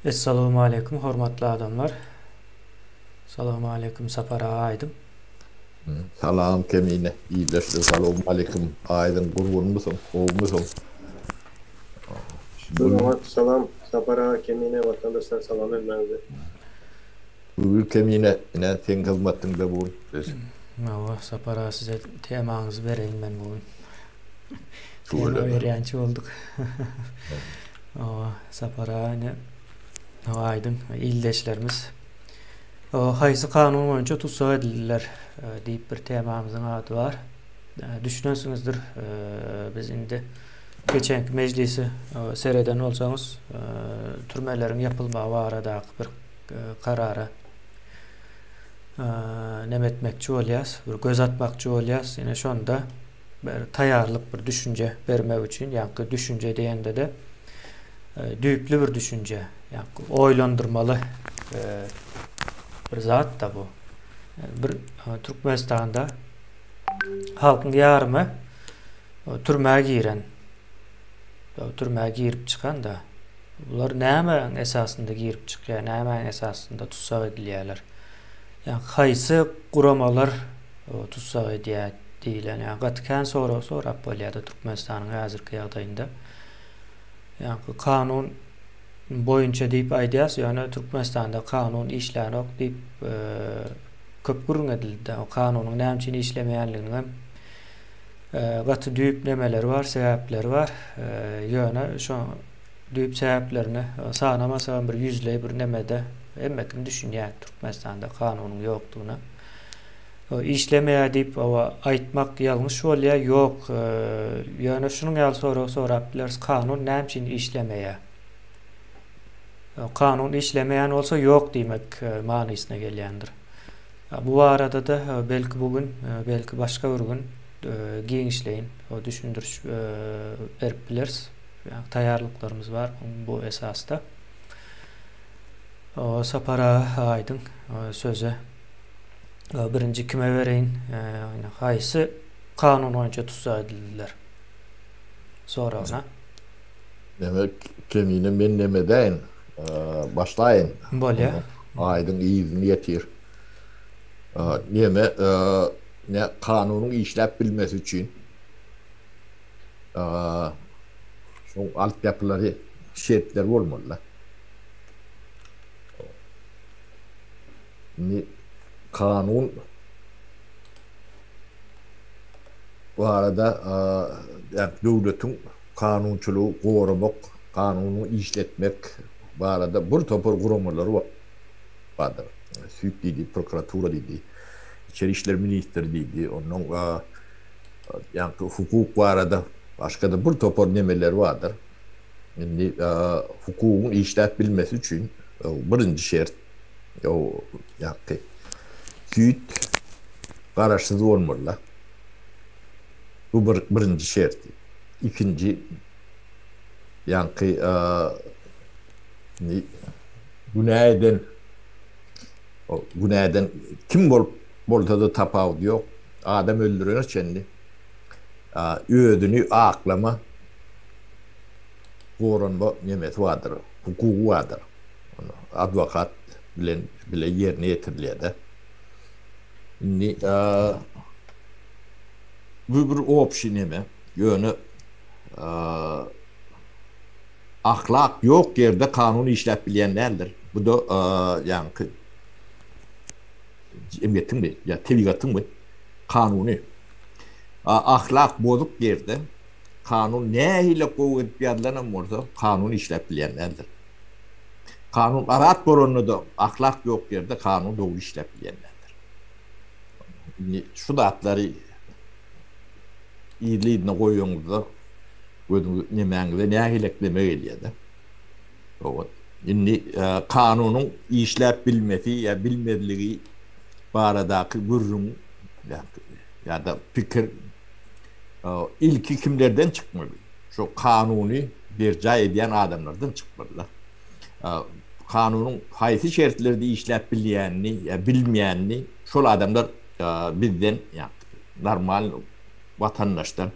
Esselamu aleyküm hormatly adamlar. Salamu aleyküm sapara aydım. Salam Kemine. İyileşti. Selamun aleyküm. Aydın kurban mısın? Oğul musun? Bu, Salam, Sapara, Kemine, vatandaşlar salam elmenize. bu Kemine ne sen kızmattın da bu. Mava sapara size temanızı vereyim ben bugün. Tema Şöyle. veryançı olduk. Sapara ne aydın ildeşlerimiz. Haysı kanun boyunca tutsağı edildiler deyip bir temamızın adı var. Düşünüyorsunuzdur biz indi geçenki meclisi seyreden olsanız türmelerin yapılma varadaki bir karara nemetmekçi olyas, bir göz atmakçı olyas. Yine şonda bir tayarlık bir düşünce vermek için, yani düşünce diyende de düyüplü bir düşünce, yani oylandırmalı bir zat da bu. Yani bir Türkmenistan'da halkın yarımı türmeye giren, türmeye girip çıkan da bunlar näme esasında girip çıkıyor, näme esasında tutsak edilýärler. Yani haysı kuramalar tutsak edýär diýilen. Yani gatken sorap bolýardy Türkmenistanyň häzirki ýagdaýynda. Yani kanun boyunça diýip aýdýas, yani Türkmenistanda kanun işlänok diýip köp gurrun edildi. O kanunyň näme üçin işlemeýänligini hem gaty düýüp nemeleri var, sebäpleri var. Ýöne şo düýüp sebäplerini sanamasa bir yüzle bir nemede emmekin düşünýär Türkmenistanda kanunyň ýokdugyna. İşlemeýär diýip aýtmak ýalňyş bolýar. Ýok, ýöne şunuň ýaly sorap bileriz, kanun näme üçin işlemeýär? Kanun işlemeýän bolsa ýok diýmek manysyna gelýändir. Bu arada da belki bugün, belki başka bir gün giňişleýin, o düşündürüş berip bileriz. Yani tayarlyklarymız var bu esasda. Sapara aýdyň söze birinji kime bereýin? Haýsy kanun boýunça tutsak edildiler? Sonra ona. Demek Kemine men nemeden başlayın. Bolýa. Aydın iyisini yetir. Neme ne kanunun işlep bilmesi için şu altyapıları şertler olmalı. Ni kanun bu arada yani devletin kanunçuluğu korumak, kanunu işletmek bu arada bir topar kurumları vardır. Süt dedi, prokuratura dedi, İçeri İşler Ministeri dedi, onun yani hukuk bu arada başka da bir topar nemeler vardır. Şimdi hukukun işlet bilmesi için birinci şart o yani süt kararsız olmalı. Bu birinci şart. İkinci yani günahden kim boltada tapav diyor. Adam öldürüyor kendi. Ödünü aklama korunma nimet vardır. Hukuku vardır. Advokat bile yerine getirilýär. Şimdi bu bir opsiýa neme? Ýöne ahlak yok yerde kanunu işlep bilýänlerdir. Bu da yani emniyetin mi? Ya tebligatın mı? Kanunu. Ahlak bozuk yerde kanun ne ile kuvvet biýerlerine bolsa kanun işlep bilýänlerdir. Kanun arat borunlu da ahlak yok yerde kanun doğru işlep bilýänlerdir. Şu da atları iyiliğine koyuyorsunuz nemeňize nähileklemek edýär. Şimdi kanunun işlep bilmesi ya bilmediligi baradaky gurrun ya da fikir ilki kimlerden çıkmalı? Şu kanuni bir cay edýän adamlardan çıkmalılar. Kanunun haýsy şertlerde işlep bilýänini ya bilmeýänini şol adamlar bizden ya normal vatandaşdan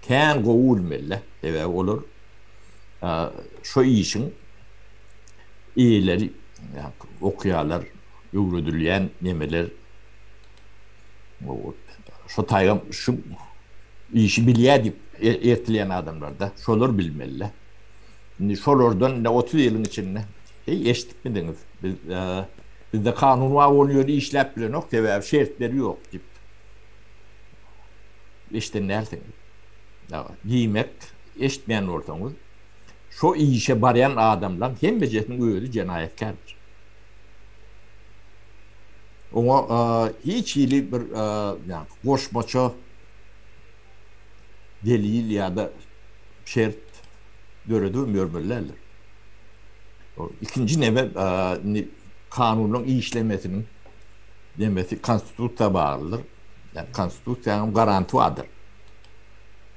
kän gowulmaly, evet olur. Şu işin iyileri yani okuyalar, öwredilýän nemeler şu taýgam şu işi bilýär diýip ertilýän adamlar da şolar bilmeliler. Şimdi şolardan 30 ýylyň içinde eşitmediňiz. Bizde kanun var oluyor işlep bilen ok sebäbi şertleri yok diýip. İşte nälte? Giýmek eşitmeýän ortaňyz. Şo işe barýan adamlar hem bejetiniň öýüdi jenaýetkardyr. Oňa hiç ýyly bir ýa goşmaça delil ýa-da şert görüdürmürlerler. O ikinci nebe kanunun işlemesinin demesi konstitüsiýa bağlıdır. Yani konstitüsiýanyň garanty vardır.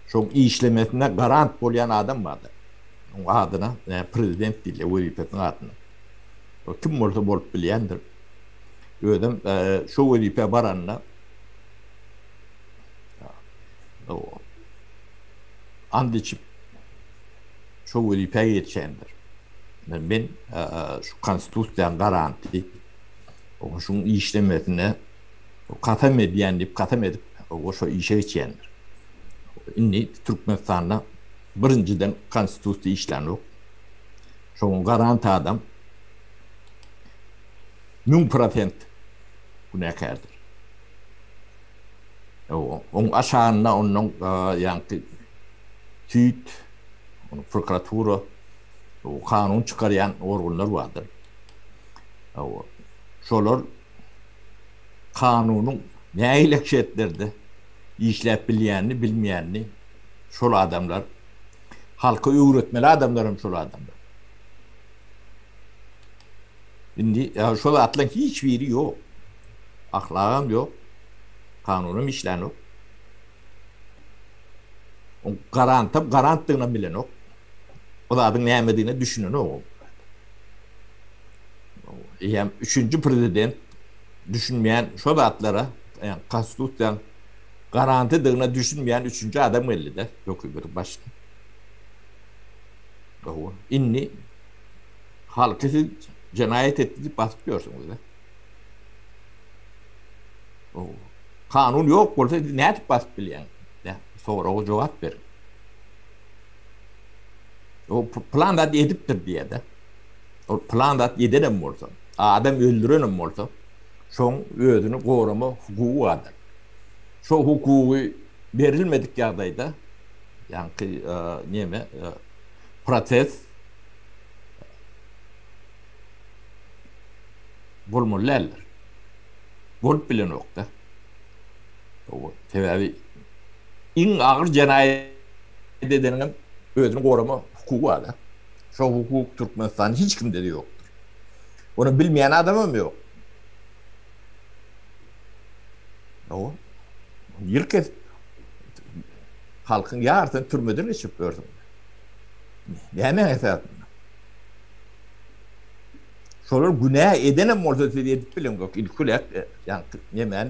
Şo işlemesine garant bolýan adam vardır. O adyna prezident diýilýär, wezipetiniň adyna. O kim bolsa bolup bilýändir. Ödüm şo wezipe baranna o and içip şo wezipeye ýetişendir. Ben şu konstitüsiýanyň garanty o şunun işlemesine katam edýän diýip katam edip o şo işe geçýändir. Indi Türkmenistanda birinciden konstitüsiýa işlenýär. Şoň garanty adam 1000% günäkärdir. Oň aşağında onuň ýa-ni tüýt, onu prokuratura, o kanun çıkaryan organlar vardır. Şolar kanunun näýe şertlerde işläp bilýänini, bilmeýänini şol adamlar halka öwretmeli adamlarym şol adamlar. Indi şol atlan hiç biri yok. Ahlagam yok. Kanunum işlenok. O garantyna bilen ok. O da adyň näme düşünen o. Ýa üçüncü prezident düşünmeýän şo zatlara, ýa konstitusiýa garantydygyna düşünmeýän üçüncü adam belli-de, ýok bir başga. O inni halky jenaýet etdi diýip basyp ýörsiňiz da. O kanun ýok bolsa nädip basyp bilýän? Ya sonra o jogap ber. O plandat edipdir diýe de. O plandat edenen bolsa, adam öldürenem bolsa, şoň özüni gorama hukugy bardyr. Şo hukugy berilmedik ýagdaýda, ýa-ni näme proses bolmalylar. Bolup bilen okda. O sebäbi iň agyr jenaýet edenem özüni gorama hukugy bar. Şo hukuk Türkmenistan hiç kimde de yoktur. Onu bilmeýän adamam ýok. O ýylky halkyň ýartyny türmeden geçip gördüm. Näme esas? Şolar günah edenem bolsa edip bilen gök ilkulek ýa näme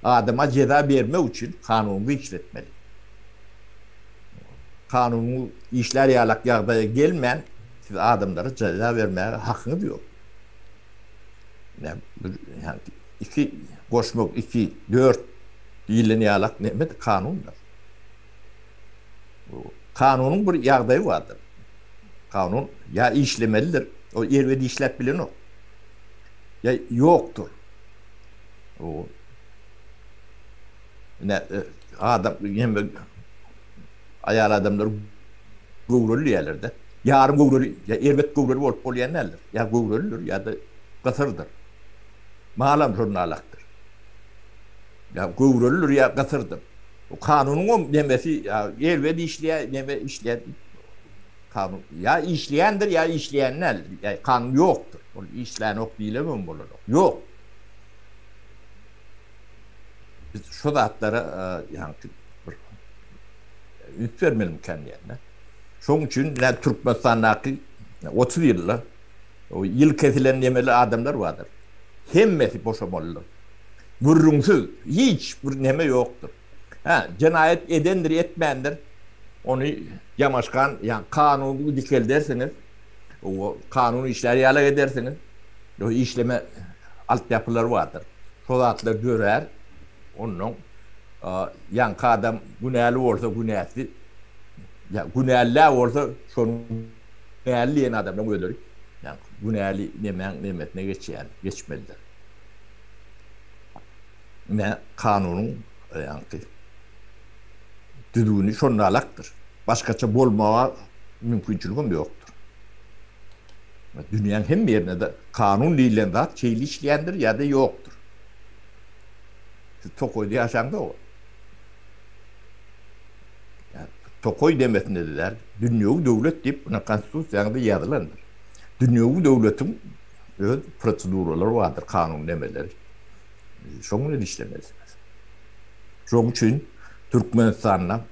adama ceza berme üçin kanuny işletmeli. Kanunu işler ýalak ýagdaýa gelmän siz adamlara ceza bermäge hakyňyz ýok. Yani iki goşmak 2-4 ýylyny ýalak näme kanunlar. Kanunyň bir ýagdaýy bardyr. Kanun ya işlemelidir. O erwedi işläp bilen ok. Ya ýokdur. O adam ýeme ayal adamlar gowrulýarlar-da. Ýarym gowrul, ya erwet gowrul bolup bolýanlar. Ya gowrulur ya da gatyrdyr. Malam jurnalakdyr. Ya gowrulur ya gatyrdyr. O kanunyň demesi erwet işleýär, näme işleýär. Kanun ya işleýändir ya işleýänler. Ya kanun ýokdur. Ol işlän ok diýilemem bolar. Ýok. Biz şu zatlara ýa-ni üpvermelim kendilerine. Şoň üçin Türkmenistandaky 30 ýyllar o ýyl kesilen nemeli adamlar vardır. Hemmesi boşamalylar. Vurrunsyz hiç bir neme ýokdur. Jenaýet edendir, etmändir. Onu yamaşkan, yani kanunu dikel derseniz O kanun işleri yala edersiniz. O işleme altyapıları vardır. Solatlar görer. Onun yankı adam günahlı olsa günahsız. Ya günahlı olsa son günahlı yeni adamdan öldürür. Yani günahlı nimetine geçer, geçmelidir. Ne kanunun yankı düdüğünü şonuna alaktır. Başkaça bolmaya mümkünçülüğüm yoktur. Dünyanın hem yerine de kanun liyle de şeyli işleyendir ya da yoktur. Tokoy'da yaşandı o. Yani, Tokoy demesin dediler. Dünyalı devlet deyip buna konstitusiyonda yazılandır. Dünyalı devletin prosedurları vardır, kanun demeleri. Şonunu işlemezsiniz. Şonun için Türkmenistan'la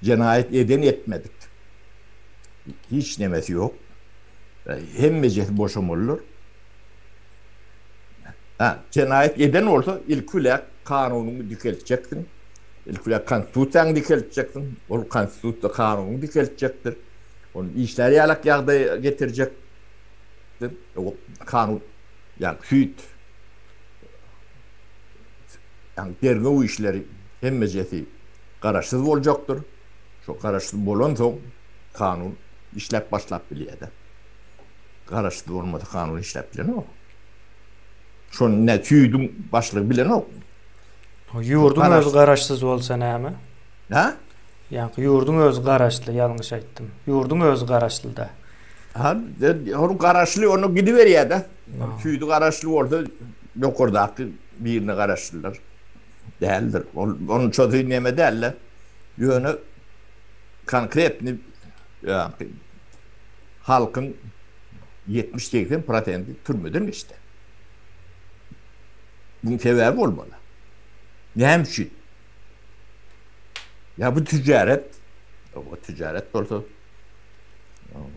cinayet eden etmedik. Hiç nemesi yok. Hem meclis boşamılır. Cinayet eden olsa ilk üle kanunu dikelteceksin. İlk üle konstitusyon dikelteceksin. O konstitusyon kanunu dikeltecektir. Onun işleri yalak yağda getirecektir. O kanun yani süt yani dergi o işleri hem meclisi kararsız olacaktır. Çok kararsız olan son kanun işlep başlap biliyede. Kararsız olmadı kanun işlep bilen o. Şun ne tüydüm başlığı bilen o. Yurdun öz kararsız olsa näme? Ha? Yani yurdun öz kararslı, yanlış aytdım. Yurdun öz kararslı da. Ha, onun kararsızlığı onu gidiveriyor da. Tüydü kararsızlığı orada yok orada birine kararsızlar. Değildir. Onun çocuğu neme değiller. Yönü konkretni yani, halkın 78% türmüdür işte. Bunun sebebi olmalı. Ne hemşin? Ya bu ticaret, o ticaret olsa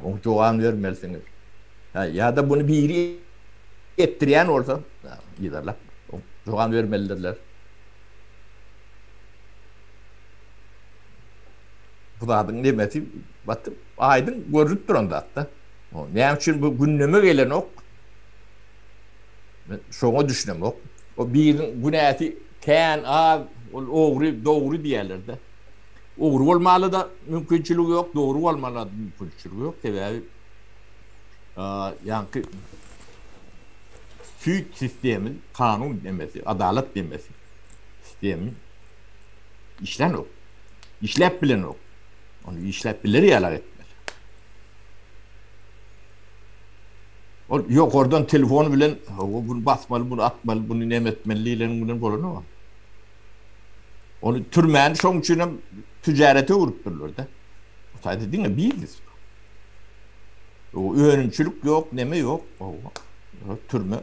o çoğan vermelsiniz. Ya da bunu biri ettiren olsa giderler. O çoğan vermelidirler. Bu da adın nimeti batıp aydın görüp duranda hatta. Ne için bu gündeme gelen ok? Şunu düşünüm ok. O birin günahıken doğru diyorlardı. Doğru olmalı da mümkünçülüğü yok, doğru olmalı da mümkünçülüğü yok. Sebebi yani süt sistemin kanun demesi, adalet demesi sistemin işlen o. İşlep bilen o. Onu işlep bilir yalar etmez. Yok oradan telefonu bilen bunu basmalı, bunu atmalı, bunu nem etmeliyle bunun bolunu var. Onu türmen şoň üçin ticarete urup durlar da. O taýda diňe bilgis. O öňünçülük yok, neme yok. O türme.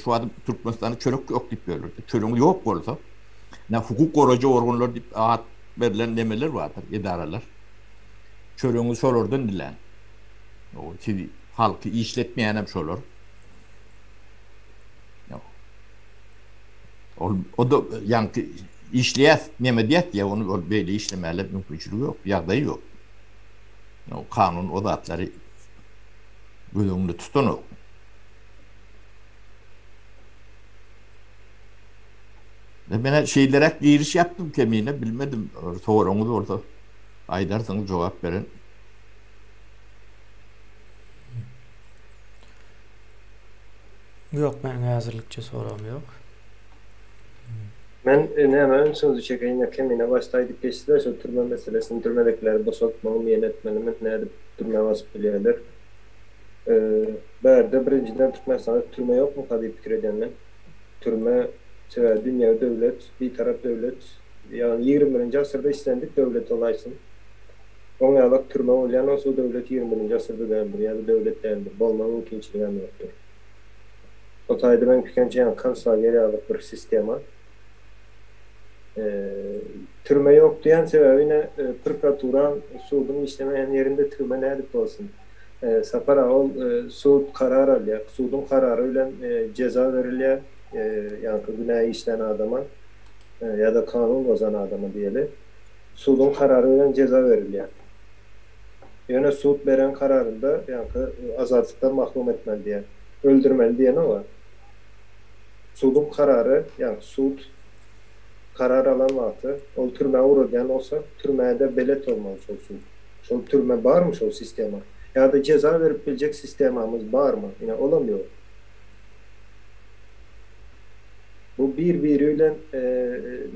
Şu adam Türkmenistan'da çörek yok deyip görülür. Çörek yok bolsa, ne hukuk korucu organlar deyip ahat verilen nemeler vardır, idareler. Çöreğini sorordan dilen. O halkı işletmeyen hem soror. O da yani işleyet nemediyet ya onu böyle işlemeyle mümkünçülüğü yok, yağdayı yok. O kanun o da atları bölümünü tutan o. Ben şeylere giriş yaptım kemiğine bilmedim. Sorumu da orada aydarsanız cevap verin. Yok, ben hazırlıkça sorum yok. Ben ne hemen sözü çekeyim kemiğine başlaydık geçtiler. Şu türme meselesini türmedekileri boşaltmamı yönetmenimi ne edip türme vasıf biliyorlar. Berde birinciden Türkmenistan'da türme yok mu kadar fikir edenler? Türme dünya devlet, bir taraf devlet. Yani 21. asırda istendik devlet olaysın. Ona yalak türme olayan olsa o devlet 21. asırda değildir. Yani devlet değildir. Bolma mümkünçülüğü yoktur. O tayda ben kükençe yani kansal geri alıp bir sistema. Türme yok diyen sebebine prokuratura sudun işlemeyen yerinde türme ne edip olsun. Sapara ol sud karar alıyor. Sudun kararıyla ceza veriliyor. Yani günahı işleyen adama ya da kanun bozan adama diyelim. Sudun kararıyla ceza veriliyor. Yöne suud beren kararında yankı azatlıktan mahrum etmeli diye, öldürmeli diye ne var? Suudun kararı, yani suud karar alan wagty, ol türme uğrayan olsa, türmede belet olmalı olsun. Şol türme bar mı şol sistema? Ya da ceza verip bilecek sistemamız bar mı? Yine olamıyor. Bu birbiriyle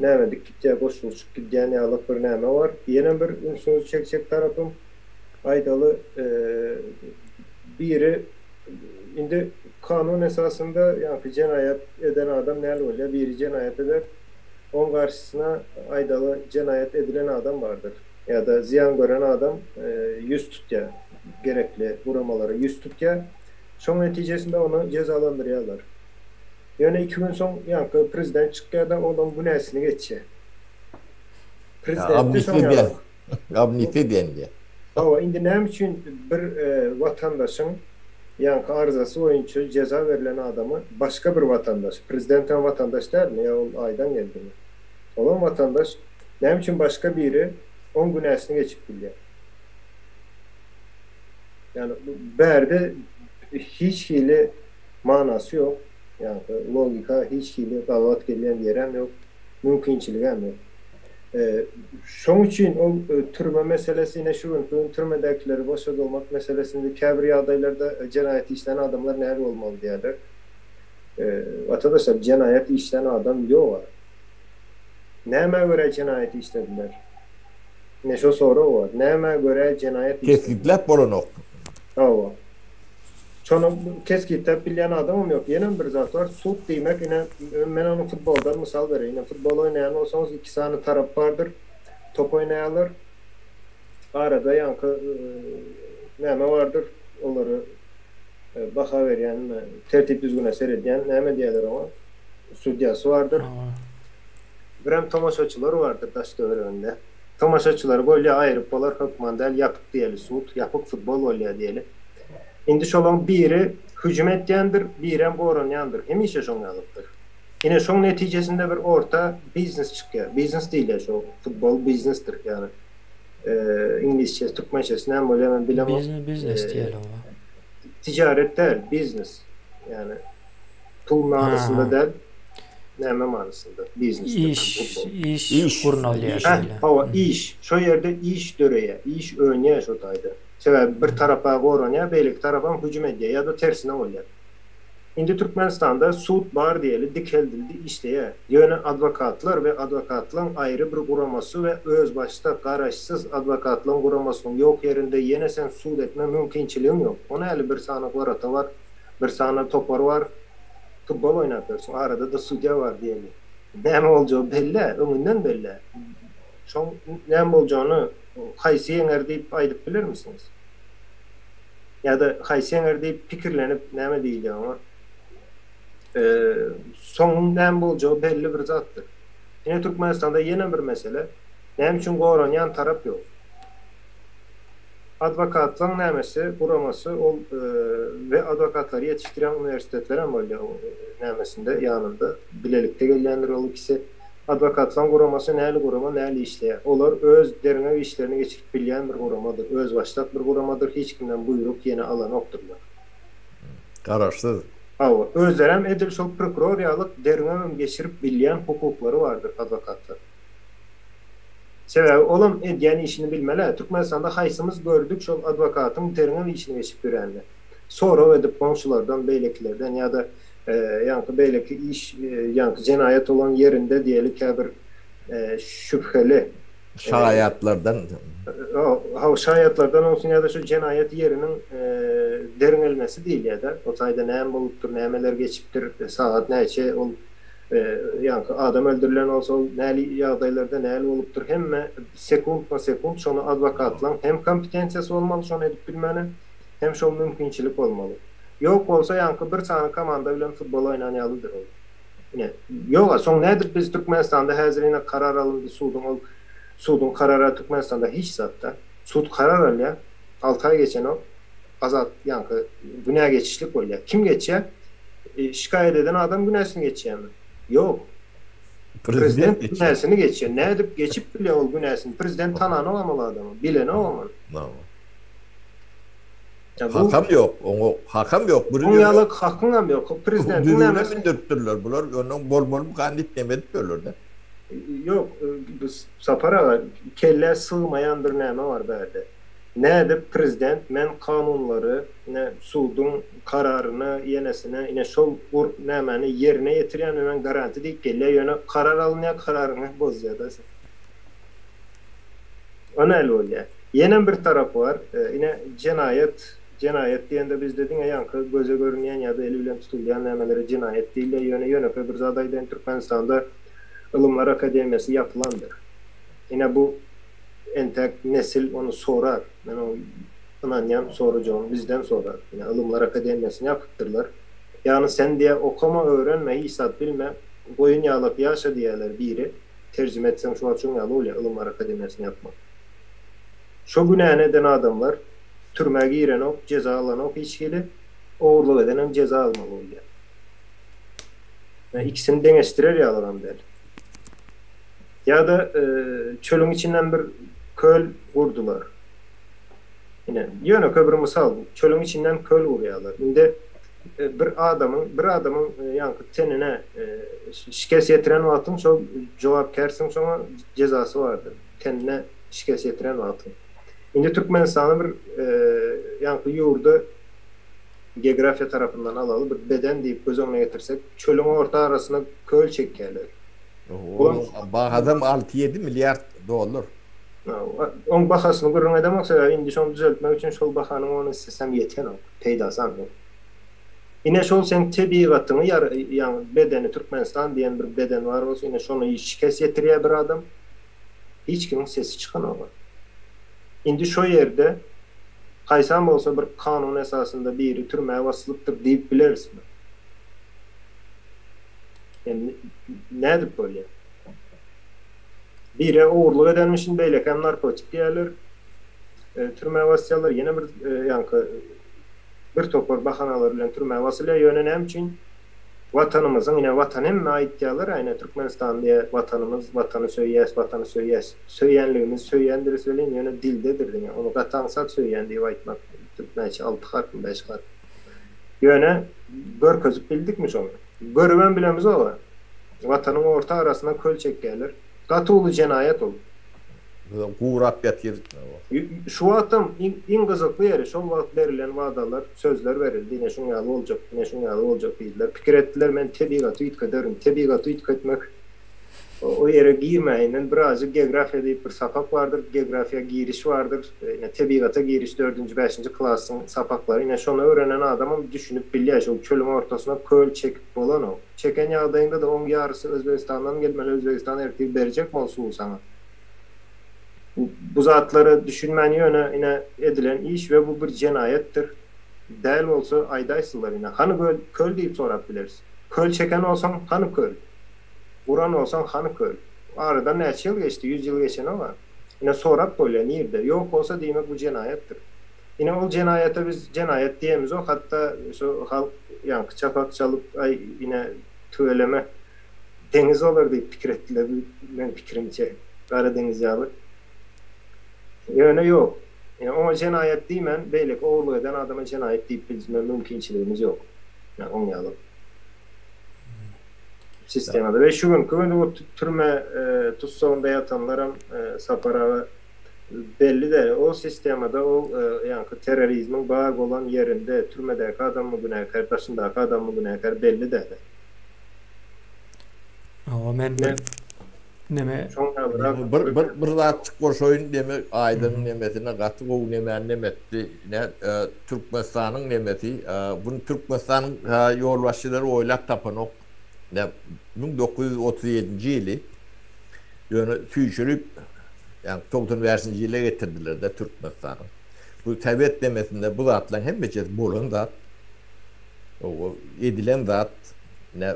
nämedik gitdiýär goşulşyk gidýän ýalyk bir näme var. Ýene bir söz çekçek tarapym aýdaly biri indi kanun esasında ýa-ni jenayet eden adam näle bolýar? Biri jenayet eder. On karşısına aýdaly jenayet edilen adam vardır. Ya da ziyan gören adam yüz tutýar. Gerekli vuramalara yüz tutýar. Şoň netijesinde onu cezalandırýarlar. Yani 2 gün son yankı prezident çıkkada onun bu nesini geçecek. Prezident de son yalan. Amnisti dendi. Ama indi näme üçin bir vatandaşın yankı arzası oyuncu ceza verilen adamı başka bir vatandaş, prezidentten vatandaş der mi ya o aydan geldi mi? Olan vatandaş näme üçin başka biri 10 gün nesini geçip bilýär. Yani berde hiç hile manası yok. Yani logika hiç hile davat gelen yerem yok. Mümkünçilik hem yok. Şoň üçin o türme meselesine şu türmedekileri boşa dolmak meselesinde käbir adaylarda cinayet işlenen adamlar näme olmalı diýerler. Vatandaşlar cinayet işlenen adam ýok var. Näme göre cinayet işlediler? Neşo soru var. Näme göre cinayet Kesinlikle bolanok. Hawa. Şonu keskitlep bilýän adamym ýok. Ýene bir zat var. Suud diýmek ine men onu futboldan mysal bereyim. Ine futbol oynayan olsaňyz 2 sany tarap bardyr. Top oynaýarlar. Arada ýankı näme bardyr? Olary baha berýän, tertip düzgüne seredýän näme diýerler ona? Sudyasy bardyr. Biram tomaşaçylar bardyr daş döwründe. Tomaşaçylar goýly aýryp bolar hökmandal ýapyk diýeli suud, ýapyk futbol bolýar diýeli. Indi şolan biri hücum etýändir, birem goranýandyr. Hemişe şoňalypdyr. Ine şoň netijesinde bir orta biznes çykýar. Biznes diýilýär şo futbol biznesdir ýani. İnglisçe, türkmençesi näme bolýar men bilemem. Biznes diýelim o. Ticaret däl, biznes. Yani pul manysynda däl, näme manysynda? Biznesdir. İş gurnalýar. Hawa iş. Şo ýerde iş döreýär, iş öňe şo taýda. Sebäbi bir tarapa goranýar, beýleki tarapam hüjüm edýär ýa-da tersine bolýar. Indi Türkmenistanda suud bar diýeli dikeldildi işleýär. Ýöne adwokatlar we adwokatlaryň aýry bir guramasy we öz başda garaşsyz adwokatlaryň guramasynyň ýok ýerinde ýene sen suud etme mümkinçiligiň ýok. Ona äli bir sany gorata var, bir sany topar var. Futbol oýnatyrsyň, arada da sudya var diýeli. Näme boljagy belli, öňünden belli. Şoň näme boljagyny haýsy eňer diýip aýdyp bilir misiniz? Ya da haýsy eňer diýip pikirlenip näme diýilýär ama soňun näme boljagy belli bir zatdyr. Ýene Türkmenistanda ýene bir mesele, näme üçin goranýan tarap ýok. Adwokatlaryň nämesi, guramasy ol we adwokatlary ýetişdirýän universitetler hem bolýar nämesinde ýanynda bilelikde gelýändir ol ikisi. Adwokatlaryň guramasy näli gurama, näli işleýär. Olar öz derine işlerini geçirip bilýän bir guramadyr, öz başlap bir guramadyr, hiç kimden buyruk ýene alan okdurlar. Garaşsyz. Hawa, özleri hem edil şol prokuror ýalyk derine geçirip bilýän hukuklary bardyr adwokatlar. Sebäbi olam edýän işini bilmeli. Türkmenistanda haýsymyz gördük şol adwokatyň derine işini geçip birenler. Sonra edip komşulardan, beýlekilerden ýa-da yankı beýleki iş yankı cinayet olan yerinde diýeli käbir şüpheli şahyatlardan şahyatlardan olsun ýa-da şu cinayet yerinin derinelmesi diýil ýa-da o taýda näme bolupdyr, nämeler geçipdir, saat näçe ol yankı adam öldürülen olsa näli ýagdaýlarda näli bolupdyr, hemme sekund şonu adwokatlaryň hem kompetensiýasy bolmaly, şonu edip bilmeli, hem şol mümkinçilik bolmaly. Yok bolsa yankı bir sany komanda bilen futbol oýnanýalydyr ol. Ine ýok, soň nädir biz Türkmenistanda häzirine karar alındy suudun karara Türkmenistanda hiç zatda suud karar alýar. 6 ay geçen o azat yankı günä geçişlik bolýar. Kim geçýär? Şikayet eden adam günäsini geçýärmi? Ýok. Prezident günäsini geçýär. Nädip geçip bilýär ol günäsini? Prezident tanany olamaly adamy, bileni olamaly. Hakam yok. Onu hakam yok. Onyalık hakkın hem yok. O prezidentin Düzüne nemesi. bindirttirler. Bular onun bol kandit demedik böylerde. Yok, biz sapara kelle sığmayan bir näme var bäde. Näde prezident men kanunları, ne sudun kararını yenesine, ine şol nämeni yerine getirýän men garanti diýip kelle ýöne karar alınýan kararyny bozýar da. Ona el bolýar. Ýene bir tarapy var. Ine cinayet diýende biz dediň ýankı göze görünýän ýa-da eli bilen tutulýan nämeleri cinayet diýilýär. Ýöne bir zadaýdan Türkmenistanda Ilımlar Akademiyası yapılandır. Yine bu entek nesil onu sorar. Ben o inanyan sorucu bizden sorar. Yine Ilımlar Akademiyası'nı yapıttırlar. Yani sen diye okuma öğrenme, hisat bilme, boyun yağlap yaşa diyeler biri. Tercüme etsen şu açın yağlı oluyor Ilımlar Akademiyası'nı yapmak. Şu günahı eden adamlar türmeye giren ok, ceza alan ok içkili, oğurluk eden ceza almalı oluyor. Yani ikisini deneştirir ya adam der. Ya da çölün içinden bir köl vurdular. Yine köbür misal bu. Çölün içinden köl vuruyorlar. Şimdi bir adamın yankı tenine şikes yetiren vatın çok cevap kersin sonra cezası vardır. Tenine şikes yetiren vatın. Şimdi Türkmenistan'ın bir yankı yurdu geografya tarafından alalı bir beden deyip göz önüne getirsek çölün orta arasına köl çekerler. Adam 6-7 milyar dolar. On bahasını görün edemekse indi şonu düzeltmek için şol bahanın onu istesem yeten o. Peydasan o. Yine şol sen tebigatını yani bedeni Türkmenistan diyen bir beden var olsa yine şonu şikes yetiriyor bir adam. Hiç kimin sesi çıkan o var. Indi şu yerde kaysam olsa bir kanun esasında biri türmeye vasılıptır deyip bilirsin. Yani nedir böyle? Biri uğurluk edenmişin beyleken narkotik diyorlar. Türmeye vasıyalar yine bir yankı bir topar bahanalar ile türmeye vasılaya yönelen için vatanımızın yine vatan mi ait diyorlar. Aynı Türkmenistan diye vatanımız, vatanı söyleyes. Söyyenliğimiz söyyendir söyleyin yine dildedir. Yani onu katansak söyyen diye aytmak. Türkmençe 6 harf mi 5 harf. Yöne gör közüp bildik mi sonra? Görüven bilemiz o var. Vatanın orta arasına köl çekkerler. Katıulu cenayet olur. Kuğrap yatir. Şu atam in kızıklı yeri. Şu vaat verilen vadalar, sözler verildi. Yine şun yağlı olacak, yine şun yağlı olacak dediler. Fikir ettiler, ben tebigatı itkederim. Tebigatı itketmek o yere girmeyin. Birazcık geografiya deyip bir sapak vardır. Geografiya giriş vardır. Yine tebigata giriş 4. 5. klasın sapakları. Yine şunu öğrenen adamın düşünüp biliyor. O çölün ortasına köl çekip olan o. Çeken yağdayında da 10 yarısı Özbekistan'dan gelmeli. Özbekistan erkeği verecek mi olsun sana? Bu zatları düşünmen yine edilen iş ve bu bir cinayettir. Değil olsa aydaysınlar yine. Hani köl deyip sorabiliriz. Köl çeken olsan hani köl? Vuran olsan hani köl? Aradan neçe yıl geçti? 100 yıl geçen o var. Yine sorak böyle nerede? Yok olsa demek bu cinayettir. Yine o cinayete biz cinayet diyemiz o. Hatta şu halk yankı çapak çalıp yine tüveleme deniz olur deyip fikir ettiler. Ben fikrimce Karadeniz yağlı. Yani yok. Yani o cinayet deymen beylik oğurluğu eden adama cinayet deyip bilme mümkünçiliğimiz yok. Yani onu yalım. Sistemde. Ve şu gün o türme tutsağında yatanların sapara belli de o sistemde o yani terörizmin bağ olan yerinde türmedeki adam mı günahkar, başındaki adam mı günahkar belli de. O men neme bir açık koşoyun deme Aydın'ın nemetine katı o nemetti ne Türkmenistan'ın nemeti bunu Türkmenistan'ın yolbaşçıları oylap tapanok ne 1937 yılı yani tüyçülük yani 90 yıla getirdiler de Türkmenistan'ın. Bu tevhid demesinde bu zatlar hem beceri bolun zat o edilen zat ne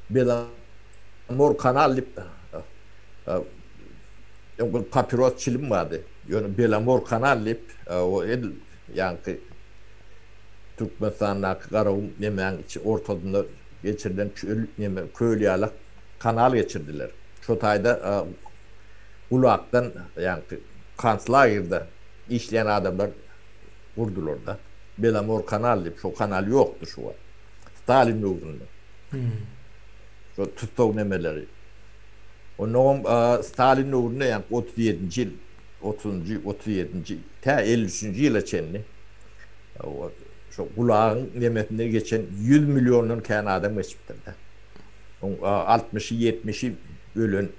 Belamor kanal yani papiros çilim vardı. Yani Belamor kanal o yani Türkmenistan'da Karavun yemeğin içi ortadan geçirilen köylüyalık kanal geçirdiler. Çotay'da Ulak'tan yani kanslagir'de işleyen adamlar kurdular da. Belamor kanal deyip, şu kanal yoktu şu an. Stalin uğrunda. Şu tutok nemeleri. Onun Stalin uğrunda yani 37. yıl, 37. ta 53. yıla çenli. Şu kulağın nimetinde geçen 100 milyonun kendi adam geçiptir de. 60'ı 70'i ölen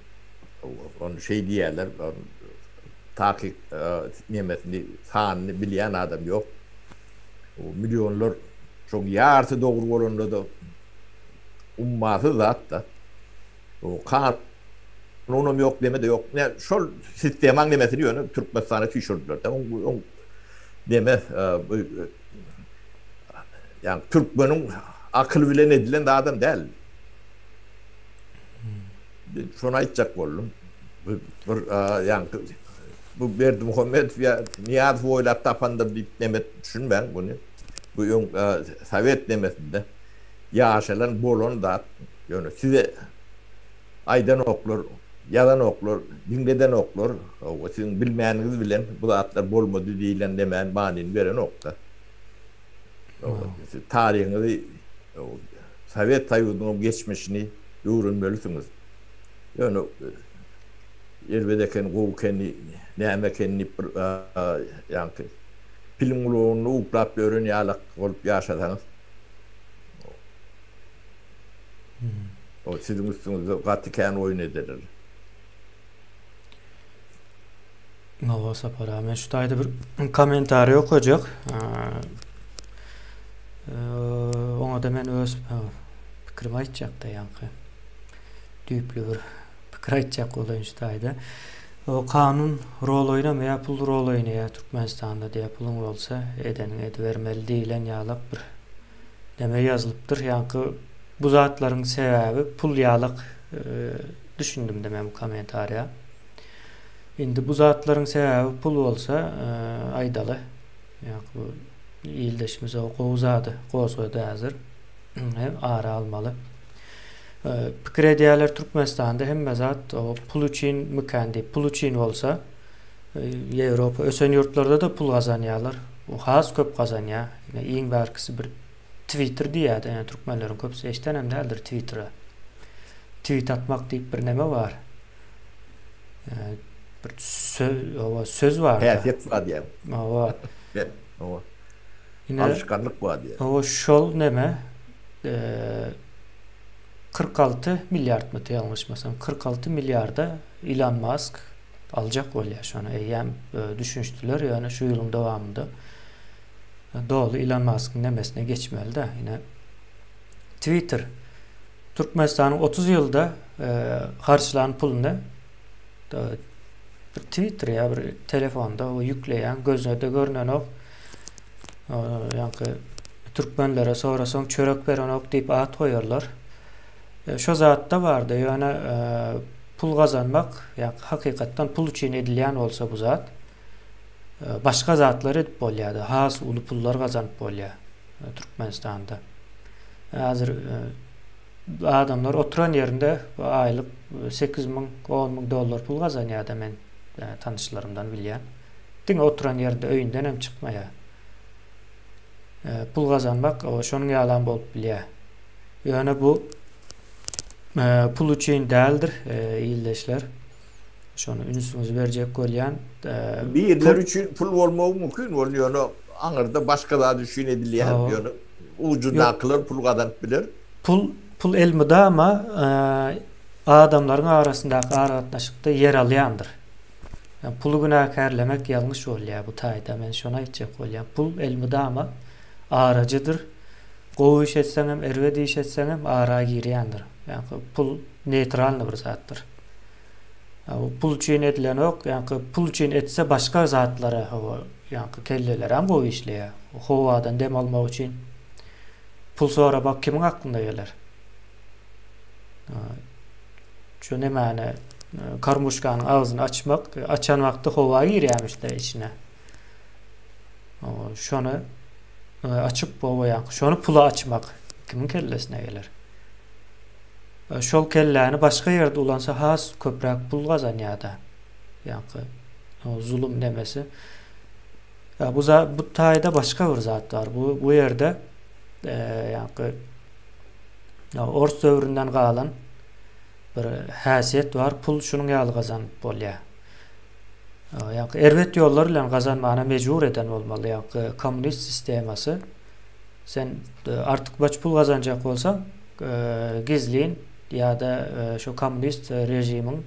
onu şey diyorlar, takip nimetini sanını bilen adam yok. O milyonlar çok yarısı doğru olanlar da ummatı zaten. O kanunum yok deme de yok. Ne şu sistemin nimetini yönü Türkmenistan'a düşürdüler. On deme yani Türkmen'in akıl bilen edilen de adam değil. Şuna içecek oldum. Yani bu Berdi Muhammed ya Nihat Voylat tapandı bir demet düşünmem bunu. Bu Sovet demesinde yaşanan bolon da yani size aydan oklar, yalan oklar, dinleden oklar, o sizin bilmeyeniz bilen bu da atlar bolmadı değilen demeyen manin veren okta. Tarihinizi Sovet Tayyip'in geçmişini öğrenmelisiniz. Yani elbette kovkenni nemekenni yani filmluğunu uplap öğreniyalak olup yaşasanız o sizin üstünüzde katiken oyun edilir. Nova sapara. Men şu tayda bir komentar okuyacak. Ona da men öz fikrimi aytacak da yankı. Düýplü bir pikir aytjak bolan şu tayda. O kanun rol oynamaya, pul rol oynaya Türkmenistan'da diýip pulun bolsa edenin edivermeli diýilen ýalak bir deme yazılıpdyr. Yankı bu zatlaryň sebäbi pul ýalyk düşündim de men bu komentarya. Indi bu zatlaryň sebäbi pul bolsa aýdaly. Ýa-ni bu ýyldaşymyz o gowzady, gowzady hazır. Hem ara almaly. Pikir ediýärler Türkmenistan'da hemme zat o pul üçin mükandi, pul üçin bolsa Ýewropa ösen ýurtlarda da pul gazanýarlar. O has köp gazanýar. Ýa-ni iň bärkisi bir Twitter diýär, yani türkmenleriň köpsi eşdenem däldir Twitter'a. Tweet atmak diýip bir neme var. Bir söz var. Häsiýet var diýär. Owa. Owa. Ine alışkanlık var diýär. Owa şol neme 46 milyard mı yanlışmasam 46 milyarda Elon Musk alacak bolýar şonu eýem düşünýär ýani şu ýylyň dowamında dolu Elon Musk'ın nemesine geçmeli de yine Twitter Türkmenistan'ın 30 ýylda harçlanan pulunu bir Twitter ya bir telefonda o yükleyen gözüne de görünen o yankı Türkmenlere sonrasoň çörek beren ok diýip at koýarlar. Şu zatda bardy ýöne pul gazanmak ýa hakykatdan pul üçin edilýän bolsa bu zat başga zatlar edip bolýardy. Has uly pullar gazanyp bolýar Türkmenistanda. Hazır adamlar oturan yerinde aylyk 8.000 $10.000 dollar pul gazanýar da men tanışlarımdan bilýän. Diň oturan ýerde öýünden hem çykmaýar. Pul gazanmak o şonuň ýalan bolup bilýär. Ýöne bu pul üçin däldir ýyldaşlar. Şonu ünsüňiz berjek bolýan Birler üçin pul bolmagy mümkin bolýar. Aňyrda başga da düşün edilýär ýöne. Ucundan kılar pul gazanyp biler. Pul elmide ama adamların arasındaky aratnaşykda yer alýandyr. Yani pulu günahkarlamak yanlış bolýar bu taýda. Men şonu aýtjak bolýam. Pul elmide ama aracıdır. Gowy iş etseň hem erwedi iş etseň hem ara girýändir. Yani pul neutral bir zatdır. Yani pul üçin edilen ok, yani pul üçin etse başka zatlara yani kelleler hem gowy işleýär. Howadan dem almak üçin pul sonra bak kimin aklında gelir? Şu ne mani karmuşkanın ağzını açan vakti hova girýärmişler içine. Şonu açıp bowayan, şonu pula açmak kimin kellesine gelir? Şol kelläni başka ýerde ulansa has köpräk pul gazanýar da. Yani o zulüm demesi. Ya bu tayda başka bir zat var. Bu yerde yani Ors dövründen kalan bir häsiýet var. Pul şunun ýaly gazanyp bolýar. Yani erwet ýollar bilen gazanmana mejbur eden bolmaly. Yani komünist sistemasy sen artık baç pul gazanjak bolsaň gizliň ýa-da şu komünist rejimiň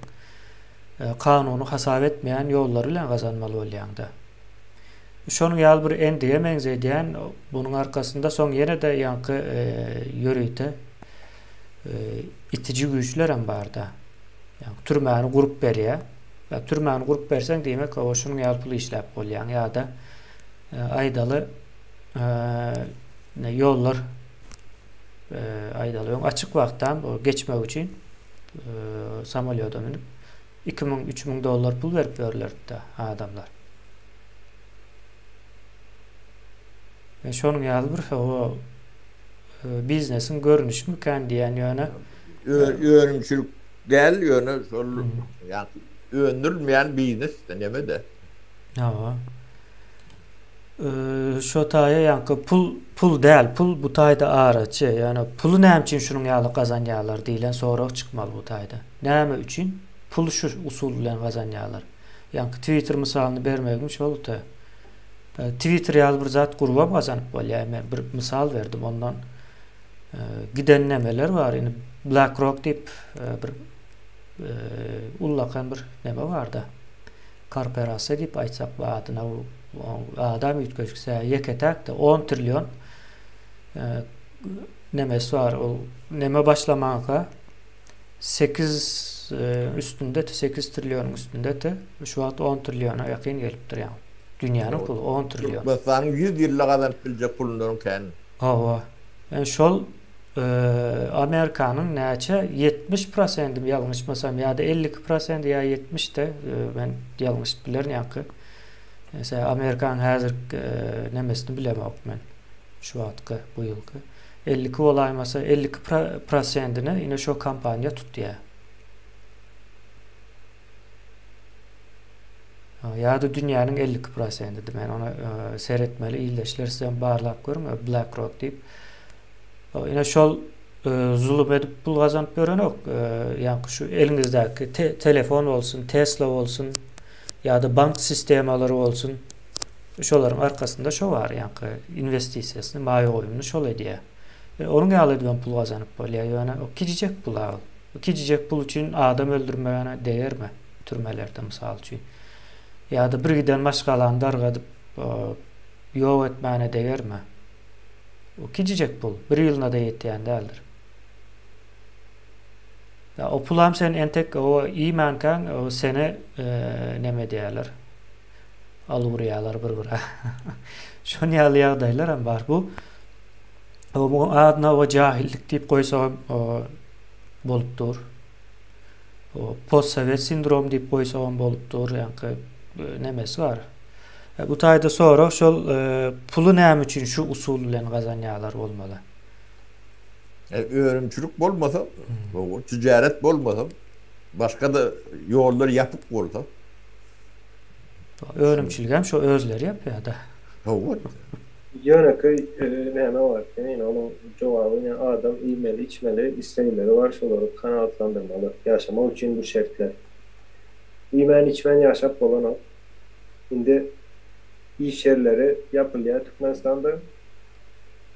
kanuny hasap etmeýän ýollar bilen gazanmaly bolýar-da. Şonuň ýaly bir endiýe meňzedýän bunuň arkasynda soň ýene-de ýanky ýöreýte itici güýçler hem bar-da. Yani türmäni gurup berýär. Ya türmäni gurup berseň diýmek o şunuň ýaly puly işläp bolýar ýa-da aýdaly ýollar aýdaly açyk wagtdan o geçmek üçin samolyota minip 2000-3000 dollar pul berip berlerdi adamlar. Şonuň ýaly bir o biznesin görünüşü mükän diýen ýöne Öňümçülük däl ýöne şol ýa öndürülmeýän biznes näme de. Hawa. Şo taýa ýanky pul däl, pul bu taýda araçy. Ýani puly näme üçin şunuň ýaly gazanýarlar diýilen sorag çykmaly bu taýda. Näme üçin? Pul şu usul bilen gazanýarlar. Ýanky Twitter misalyny bermegim şolda. Twitter ýaly bir zat gurup gazanyp bolýar. Men bir misal berdim ondan. Giden nemeler var. Yani BlackRock diýip bir ullakan bir neme var da. Korporasiýa diýip aýtsak bu adyna adam ýetgeşse ýeketek de 10 trilyon nemesi var. O neme başlamaga 8 üstünde 8 trilyonun üstünde de şu an 10 trilyona ýakyn gelipdir ýa. Dünýäniň pulu 10 trilyon. Basan 100 ýyllyk adam biljek pulundan kän. Hawa. Yani şol Amerikanyň näçe 70% ýalňyşmasam ýa-da 50% ýa 70 de ben ýalňyş bilerim ýa-ki. Mesela Amerikan häzir nemesini bilemok men. Şu wagtky bu ýylky 50 olaýmasa 50%-ni ine şo kampaniýa tutýar. Ya da dünýäniň 50%-di men ona seretmeli ýyldaşlar sen barlap görüm BlackRock diýip. Ine şol zulüm edip pul gazanyp berenok ýa-ni şu eliňizdäki telefon bolsun, Tesla bolsun ýa-da bank sistemleri bolsun. Şolaryň arkasynda şo bar ýa-ni investisiýasyny maýa goýumny şol edýär. Onuň ýaly edýän pul gazanyp bolýar. Ýöne o kiçijek pul al. O kiçijek pul üçin adam öldürmegine değermi? Türmelerde mysal üçin. Ya da bir giden başgalarını dargadyp ýok etmäne değermi? O kiçijek pul. Bir ýylyna da ýetýän däldir. Ya o pulam sen entek o iýmankan o seni neme diýerler? Alurýarlar bir-bire. Şonu ýaly ýagdaýlar hem bar bu. O adna o jahillik diýip goýsam bolupdyr. O postsovet sindrom diýip goýsam bolupdyr. Ýani nemesi var. Bu taýda sonra şol pulu näme üçin şu usul bilen gazanýarlar bolmaly. Öňümçülük bolmasa, o ticaret bolmasa, başga da ýollar ýapyp bolsa. Öňümçülük hem şo özleri ýapýar da. Hawa. Ýöne-ki näme var? Yani onun jogaby adam iýmeli, içmeli, isleýmeli var şolary kanaatlandyrmaly. Ýaşamak üçin bu şertler. Iýmen içmen ýaşap bolan o. Indi iş yerleri yapılıyor Türkmenistan'da.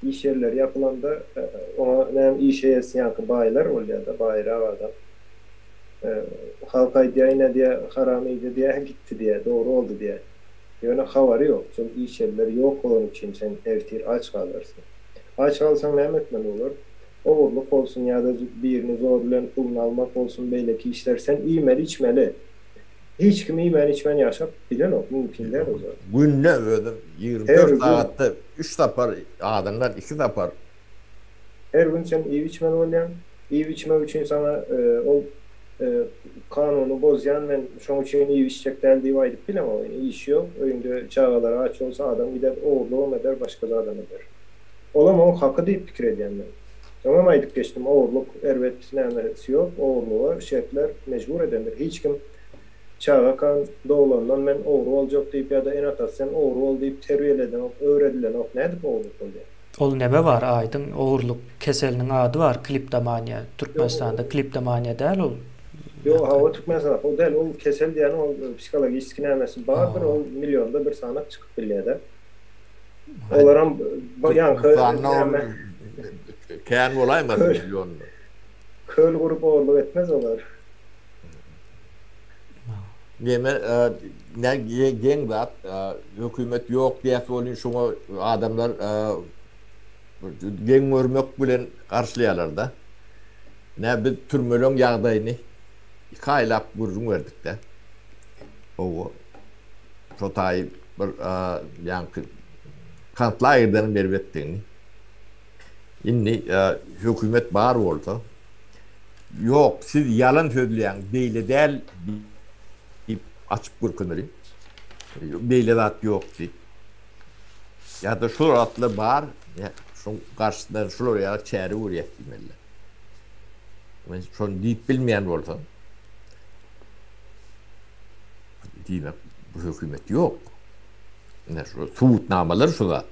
İş yerleri yapılanda ona hem iş yersin yankı bayiler oluyor da bayrağı adam. Halka diye diye haramıydı diye gitti diye doğru oldu diye. Yani havarı yok. Çünkü iş yerleri yok olan için sen evtir aç kalırsın. Aç kalsan ne etmen olur? Oğurluk olsun ya da birini zorlayan pulunu almak olsun belki işler sen iğmeli içmeli. Hiç kim iğmen içmen yaşap bilen o. Mümkün değil o zaman. Günne ödüm. 24 saatte 3 tapar adamlar 2 tapar. Her gün sen iyi içmen olayan, iyi içmek için sana o kanunu bozayan ben şoň üçin iyi içecek däldi diýip bilemem o. İyi iş yok. Öýünde çağalara aç olsa adam gider oğurluğum eder, başka da adam eder. Olam o hakkı diýip pikir edýän ben. Tamam aýdyp geçdim. Oğurluk, erwet nämesi yok. Oğurluğa şertler mecbur edendir. Hiç kim çağa kan doğulandan men oğru olacak deyip ya da en atası sen oğru ol deyip terbiyeleden, öğredilen ok nedir bu oğurluk oluyor? Ol nebe var aydın oğurluk keselinin adı var kliptomaniya. Türkmenistan'da kliptomaniya değil ol. Yo hava Türkmenistan o değil o kesel diyen o psikoloji iskinemesi bağırdır o milyonda bir sanak çıkıp bilyede. Olaram yankı Kehan olaymadı milyonlu. köl grup oğurluk etmez olar. Deme ne gen zat hükümet yok diye söylün şuna adamlar gen görmek bilen karşılayalar da. Ne bir türmelön yağdayını kaylap gurrun verdik de. O Sotay bir yankı kantlayırdan berbettiğini. Inni hükümet bağır oldu. Yok siz yalan söyleyen değil değil açıp kurkunları. Beylevat yok diye. Ya da şu atlı bar ya şu karşısında şuraya çare uğrayıp demeli. Ben şu deyip bilmeyen olsa diyeyim bu hükümet yok. Ne şu tuğutnamalar şu da.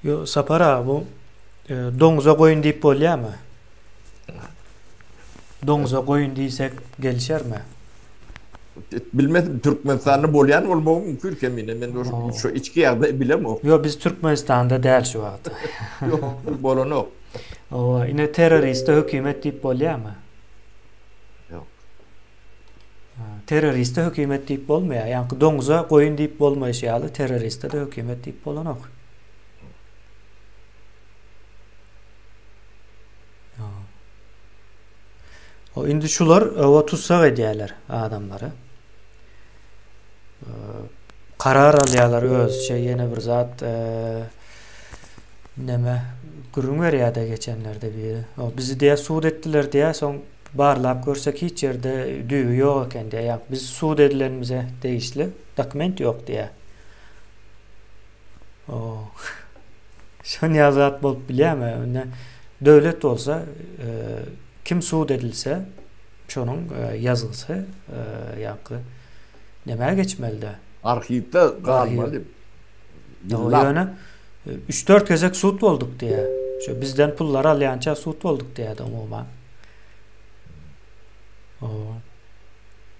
Yo sapara bu donuza koyun deyip bolya mı? Donuza koyun diysek gelişer mi? Bilmedim Türkmenistan'ı bolyan olmam mümkün kemine. Ben şu içki yerde bilemem. Yo biz Türkmenistan'da değil şu an. Yok bolon yok. O yine terörist hükümet deyip bolya mı? Yok. Terörist hükümet deyip bolmaya. Yani donuza koyun deyip bolma işyalı terörist de hükümet deyip bolanok. O indi şular o tutsak ediyorlar adamları. Karar alıyorlar öz yeni bir zat neme gurun veriyor da geçenlerde biri. O bizi diye suud ettiler diye son barlap görsek hiç yerde düğü yok diye. Yani biz suud edilenimize değişli dokument yok diye. O şun yazat bolup biliyor mu? Devlet olsa kim suud edilse şunun yazısı yankı nemeye geçmeli. Arşivde kalmadı. O yani 3-4 kezek suud olduk diye. Şu bizden pulları alayança suud olduk diye de umuman.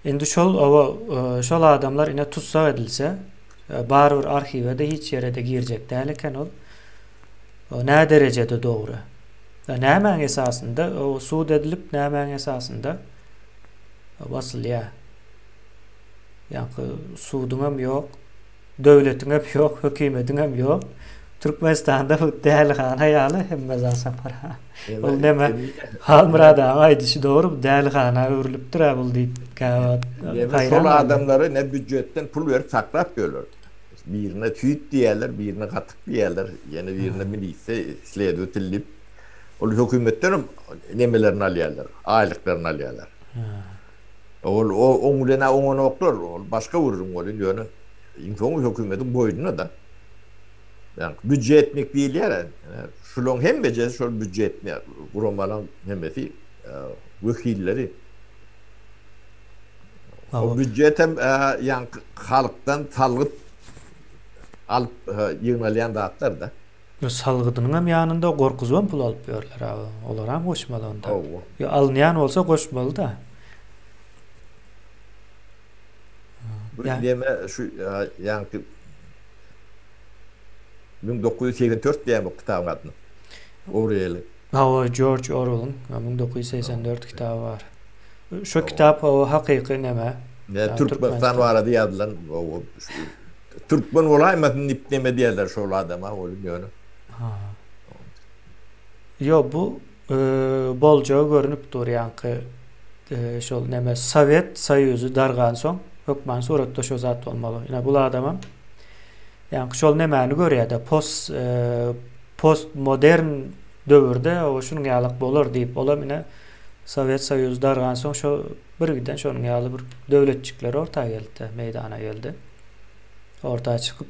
Endi şol adamlar yine tutsak edilse barır arşive de hiç yere de girecek değilken o ne derecede doğru. Nämen esasında o suud edilip nämen esasında basıl ya. Yani suudun yok, devletin hep yok, hükümetin hem yok. Türkmenistan'da bu değerli hayalı hem mezasa para. Ol deme halmırada aydışı doğru bu değerli hana örülüptür bu deyip sol adamları ne büdjetten pul verip saklap görür. Birine tüyt diyorlar, birine katık diyorlar, yani birine milise işleyede ötülüp o hükümetten nemelerini alıyorlar, aylıklarını alıyorlar. O onulena onu oklar, başka vururum onu diyor. İnfonu hükümetin boynuna da. Yani bütçe etmek değil yani. Şulon hem beceri şol bütçe etmeye kurumalan hemmeti vekilleri. O bütçetem yani halktan salgıt alıp yığınlayan dağıtlar da. Salgıdının hem yanında korkuzun pul alıp diyorlar abi. Olar hem koşmalı onda. Ya alınyan olsa koşmalı da. Yani deme şu yani 1984 diye bu kitabın adını. Orwell'in. O George Orwell'ın 1984 kitabı var. Şu kitap o hakiki neme? Türkmenistan var diye adılan o Türkmen olaymadın ipleme diyorlar şu adama oluyor. Yo bu bolca görünüp dur yankı şol neme Sovet Soyuzu dargan soň hökman suratda şo zat olmalı. Ýa bu adamam yani şol nemeni görýär-de post modern döwürde o şunun ýalyk bolar diýip bolam ine Sovet Soyuzu dargan soň şo bir giden şonun ýaly bir döwletçikler ortaga geldi, meydana geldi. Ortaga çykyp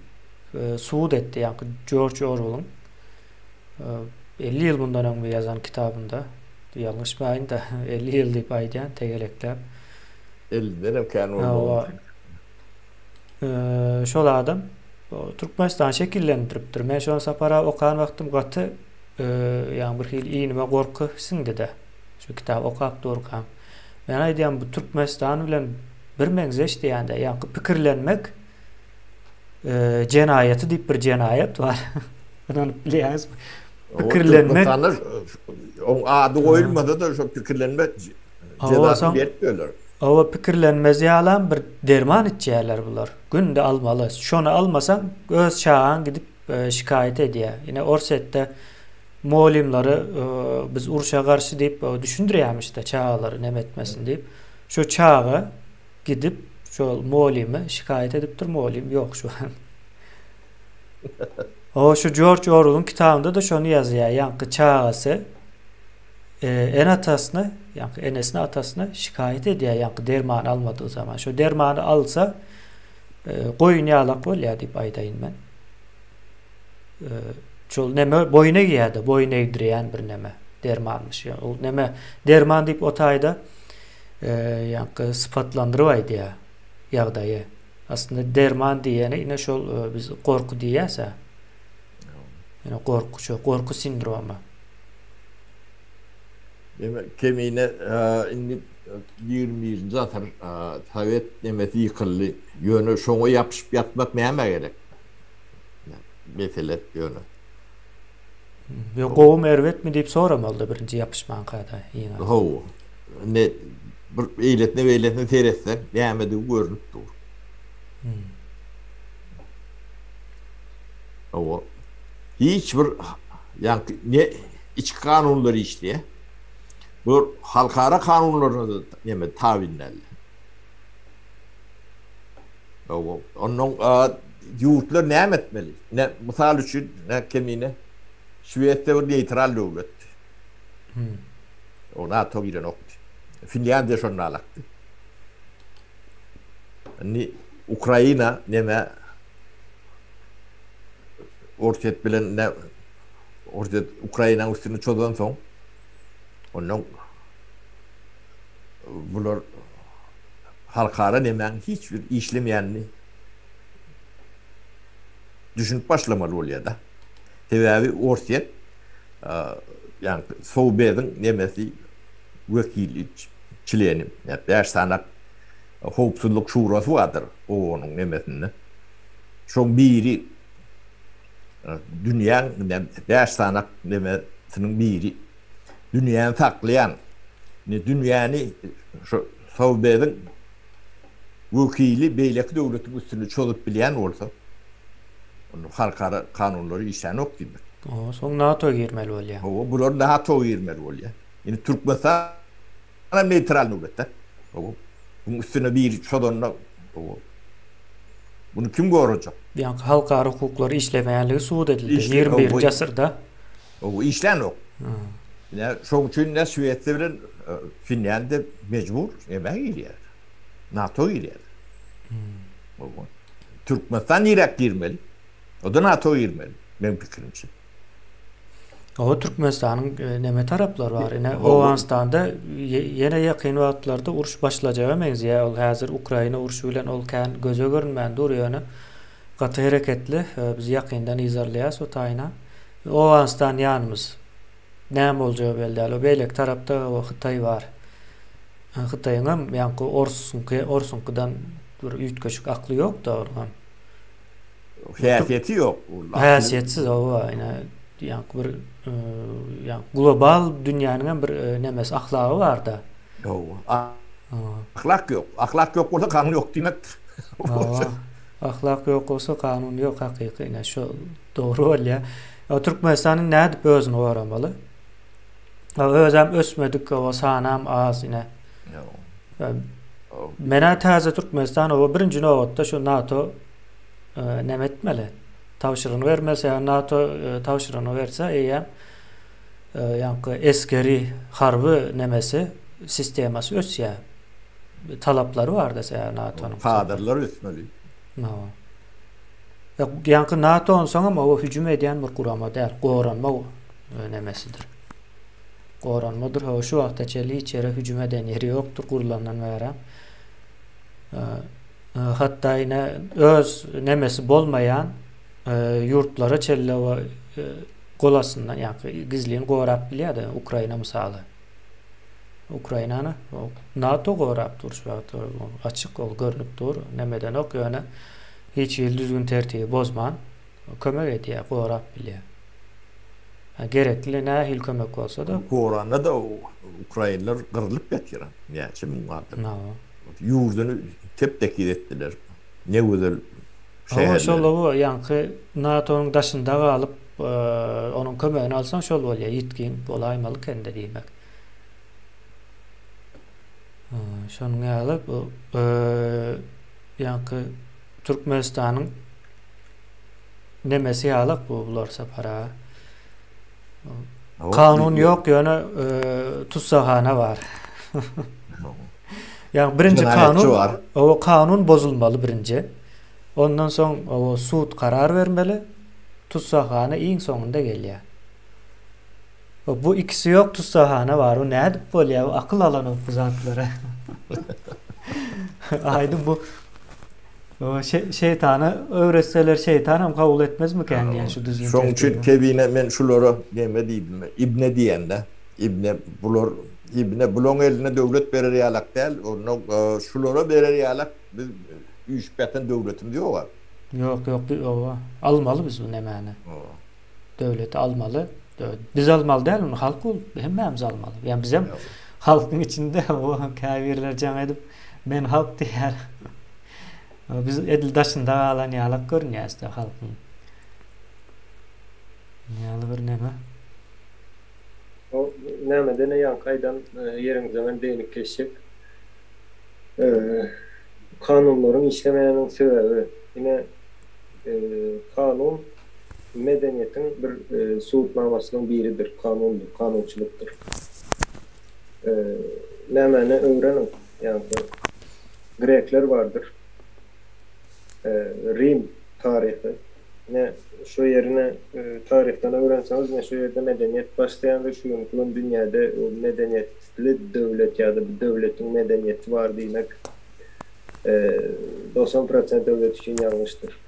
suud etdi ýa George Orwell'ın 50 yıl bundan önce yazan kitabında yanlış bayında 50 yıl deyip aydan tegeleklep Elinden kanun O olmalı. şol adam o Türkmenistan şekillendiripdir. Men şonu sapara okan wagtym gaty ýa-ni bir hil iňime gorky siňdi de. Şu kitap okap durgam. Men aýdýam bu Türkmenistan bilen bir meňze işleýände ýa-ni pikirlenmek cenaýaty diýip bir cenaýat bar. Bunu bilýäňiz. Pikirlenmek o adı koyulmadı da şu pikirlenme cezası vermiyorlar. O pikirlenmez ýalan bir derman içýärler bular. Günde almaly. Şonu almasaň öz çağan gidip şikayet edýär. Ýene orsetde molimlary biz uruşa garşy diýip düşündirýärmiş de çağalary nemetmesin diýip. Şu çağa gidip şol molimi şikayet edipdir. Molim ýok şu an. O şu George Orwell'un kitabında da şonu ýazýar. Ýa-ni çağasy en atasyna, ýa-ni enesine atasyna şikayet edýär, ýa-ni derman almadığı zaman. Şu dermanı alsa goýun ýalak bolýar diýip aýdaýyn men. Şol neme boýuna giýärdi, boýun eýdirýän bir neme dermanmış. Ol neme derman diýip o taýda ýa-ni sypatlandyryp aýdýar ýagdaýy. Aslında derman diýeni ine şol biz gorku diýäse. Ýa-ni gorku sindromu. Kemine indi 20. asır Sovet demeti yıkıldı. Yönü şoňa yapışıp yatmak näme gerek? Mesele yönü. Yo gowum erwet mi diýip soramaly birinji yapışman kada ýene. Ho. Ne bir eýletne teretse näme diýip görünüp dur. O hiç bir yani ne iç kanunları işliyor. Bu halkara kanunlarına da neme tavinlerle. Onun yurtlar ne etmeli? Ne misal için ne kemine Şüveyet'te bir neytral devlet. O NATO giren oktu. Finlandiya şonu alaktı. Hani Ukrayna neme ortet bilen ne ortet Ukrayna üstünü çoğdan son onun bular halkara nemen hiçbir işlemeyenini düşünüp başlamalı oluyor da. Tevavi ortet yani Sovyet'in nemesi vekili çilenim. Yani bir sanak Hopsuzluk şurası vardır o onun nemesinde. Şun biri dünyanın beş sanak nemesinin biri dünyanı saklayan dünyanı Sovyet'in vekili beyleki devletin üstünü çolup bilen olsa onun halkara kanunları işten yok demek. O son NATO girmeli bolýar. O bular NATO girmeli bolýar. Yani Türkmenistan neytral devletler. O bunun üstüne bir şodonla bunu kim goracak? Yani halkara hukuklary işlemeýänligi suwut edildi 21. asyrda. O işlen yok. Yani şoň üçin ne Şüwediýa bilen Finlandiýa mecbur emek girýär. NATO girýär. Türkmenistan Irak girmeli. O da NATO girmeli. Benim fikrimçe. O Türkmenistan'ın neme taraplary bar. Ine Owganistanda ýene ýakyn wagtlarda uruş başlajagy meňzeye. Ol häzir Ukraina uruşy bilen ol kan göze görünmän dur ýöne gaty hereketli biz ýakyndan izarlaýas o taýna. Owganistan ýanymyz. Näme boljagy belli däl. O beýlek tarapda o Hytaý bar. Hytaýyň ýanky Orsunkydan bir üýtgeçik akly ýok da orhan. Häsiýeti ýok. Häsiýetsiz o ýa yani bir yani global dünyanın bir nemes ahlakı var da. Ahlak yok. Ahlak yok olsa kanun yok demektir. Ahlak yok olsa kanun yok hakiki. Yani şu doğru olya. Türkmenistan'ın ne edip özünü öğrenmeli? Özüm ösmedik o sanam az yine. Mena taze Türkmenistan o birinci novatta şu NATO nemetmeli. Tavşırını vermese NATO tavşırını verse yani eskeri harbi nemesi sisteması ösya talapları var dese NATO'nun. Kadrları ösmeli. Yani NATO'nun sonra ama o hücum eden bir kurama değil. Qoranma nemesidir. Qoranmadır. Şu vaqta çeli içeri hücum eden yeri yoktur. Kurulanan veren. Hatta yine öz nemesi bolmayan yurtlara çelle golasından yani gizliyin gorap bilýärdi Ukraina misaly. Ukrainany NATO gorap durýar. Açyk ol görnüp dur. Nemeden ok ýöne hiç ýyl düzgün tertibi bozman kömek edýär, gorap bilýär. Gerekli nähil kömek bolsa da Koranda da Ukraynalılar kırılıp yatýar. Näçe min vardy. Yurduny tepdeki etdiler. Ne güzel şeýerler. Şol bu ýanky NATO'nun daşynda galyp onun kömegini alsan şol bolýar. Ýitgin bolaýmaly kende diýmek. Şonuň ýaly bu ýanky Türkmenistanyň nemesi ýalyk bular separa. Kanun yok ýöne tutsahana var. Yani birinci kanun o kanun bozulmalı birinci. Ondan soň o sud karar vermeli. Tutsahana iň soňunda gelýär. Bu ikisi yok, tutsahana var. O näde bolýar? Akyl alan o zatlara. Aydın bu o şeytanı öwretseler şeytan hem kabul etmez mi kendi yani şu düzgün. Şoň üçin kebine men şulara deme diýdim. İbne diýende, İbne buloň eline döwlet berer ýalak däl, onu şulara berer ýalak biz üç beten döwletim diýýar. Yok o almalı biz bu nemeni. Döwlet almalı. Biz almalı däl, onu halk hemmemiz almalı. Yani bizim halkın içinde o kafirler jaň edip men halk diýär. Biz edil daşynda galan ýalak görnýäs de halkyň. Ýaly bir näme? O nämeden ýankaýdan ýeriňize men deňik geçip kanunlaryň işlemeýäniň sebebi ine kanun medeniýetiň bir suwutnamasynyň biridir, kanundur, kanunçylykdyr. Nämeni öwrenin, ýani Grekler vardır. Rim tarihi. Ne şu yerine tarihten öğrenseniz ne şu yerde medeniyet başlayan ve şu yönetmen dünyada medeniyetli devlet ya da bir devletin medeniyeti var demek 90% devlet için yanlıştır.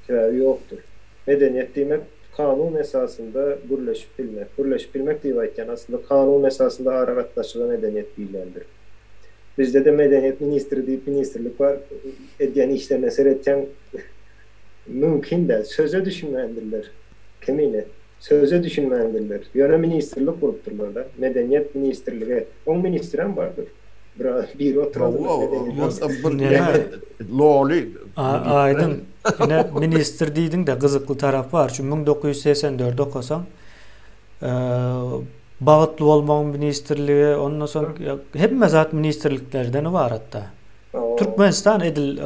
Sebebi yoktur. Medeniyet demek kanun esasında birleşip bilmek. Birleşip bilmek deyirken aslında kanun esasında aragatlaşılan medeniyet değillerdir. Bizde de medeniyet ministri deyip ministerlik var. Edyen işlerine seyretken mümkün de söze düşünmeyendirler. Kemine. Söze düşünmeyendirler. Yöne ministerlik kurupturlar da. Medeniyet ministerliği. O ministerem vardır. Bir oturalım. Loli. Aydın. Yine minister diýdiň de gyzykly tarapy var. Çünki 1984 okusan Bağıtlı bolmagyň ministerligi, ondan soň hemme zat ministerliklerden var hatta. Türkmenistan edil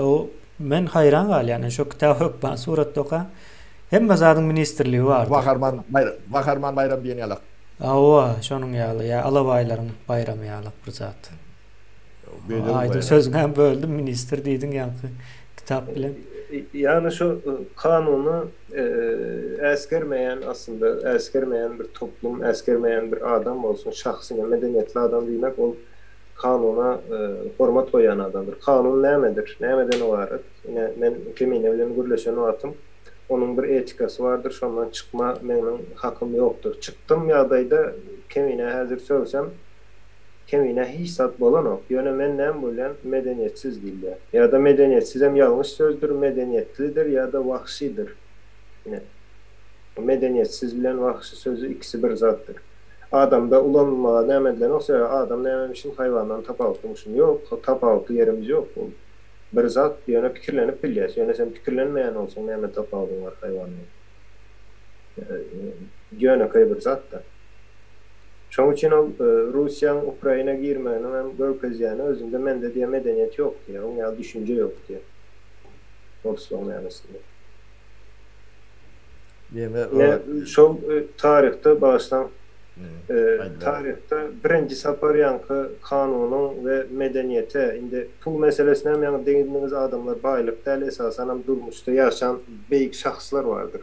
men hayran gal yani şu kitap okpan surat oka hemme zatyň ministerligi var. Wakarman bayram diýen ýalak. Awa şonuň ýaly ya alabaýlaryň bayramy ýalak bir zat. Aýdy sözüňe böldüm minister diýdiň ýanky kitap bilen. Yani şu kanunu eskermeyen aslında eskermeyen bir toplum, eskermeyen bir adam olsun, şahsine medeniyetli adam demek o kanuna format koyan adamdır. Kanun nämedir? Nämeden owaryk? Yine men kemine bilen gürleşen wagtym. Onun bir etikası vardır. Şondan çıkma menin hakym yoktur. Çıktım ýagdaýda kemine häzir söwsem kemine hiç sat bolan ok. Ýöne men näme bolan medeniýetsiz dilde. Ya da medeniýetsiz hem ýalňyş sözdür, medeniýetlidir ya da wahşidir. Ine. Medeniýetsiz bilen wahşy sözü ikisi bir zatdır. Adamda ulanmaga näme bilen olsa adam nämemişin hayvandan tapawutmuşun yok, tapawuty yerimiz yok. Bir zat ýöne pikirlenip bilýär. Ýöne sen pikirlenmeýän bolsaň näme tapawutyň var hayvanyň. Ýöne bir zat da. Şoň üçin Russiýanyň Ukraina girmegini hem görkezýäni özünde mende diýe medeniýet ýok diýär, oňa düşünje ýok diýär. Osloň ýanysynda. Şol tarihte başlan tarihte birinci sapar ýanky kanunyň we medeniýete indi pul meselesine hem ýa-da deňizmiz adamlar baýlykda esasen hem durmuşda ýaşan beýik şahslar vardır.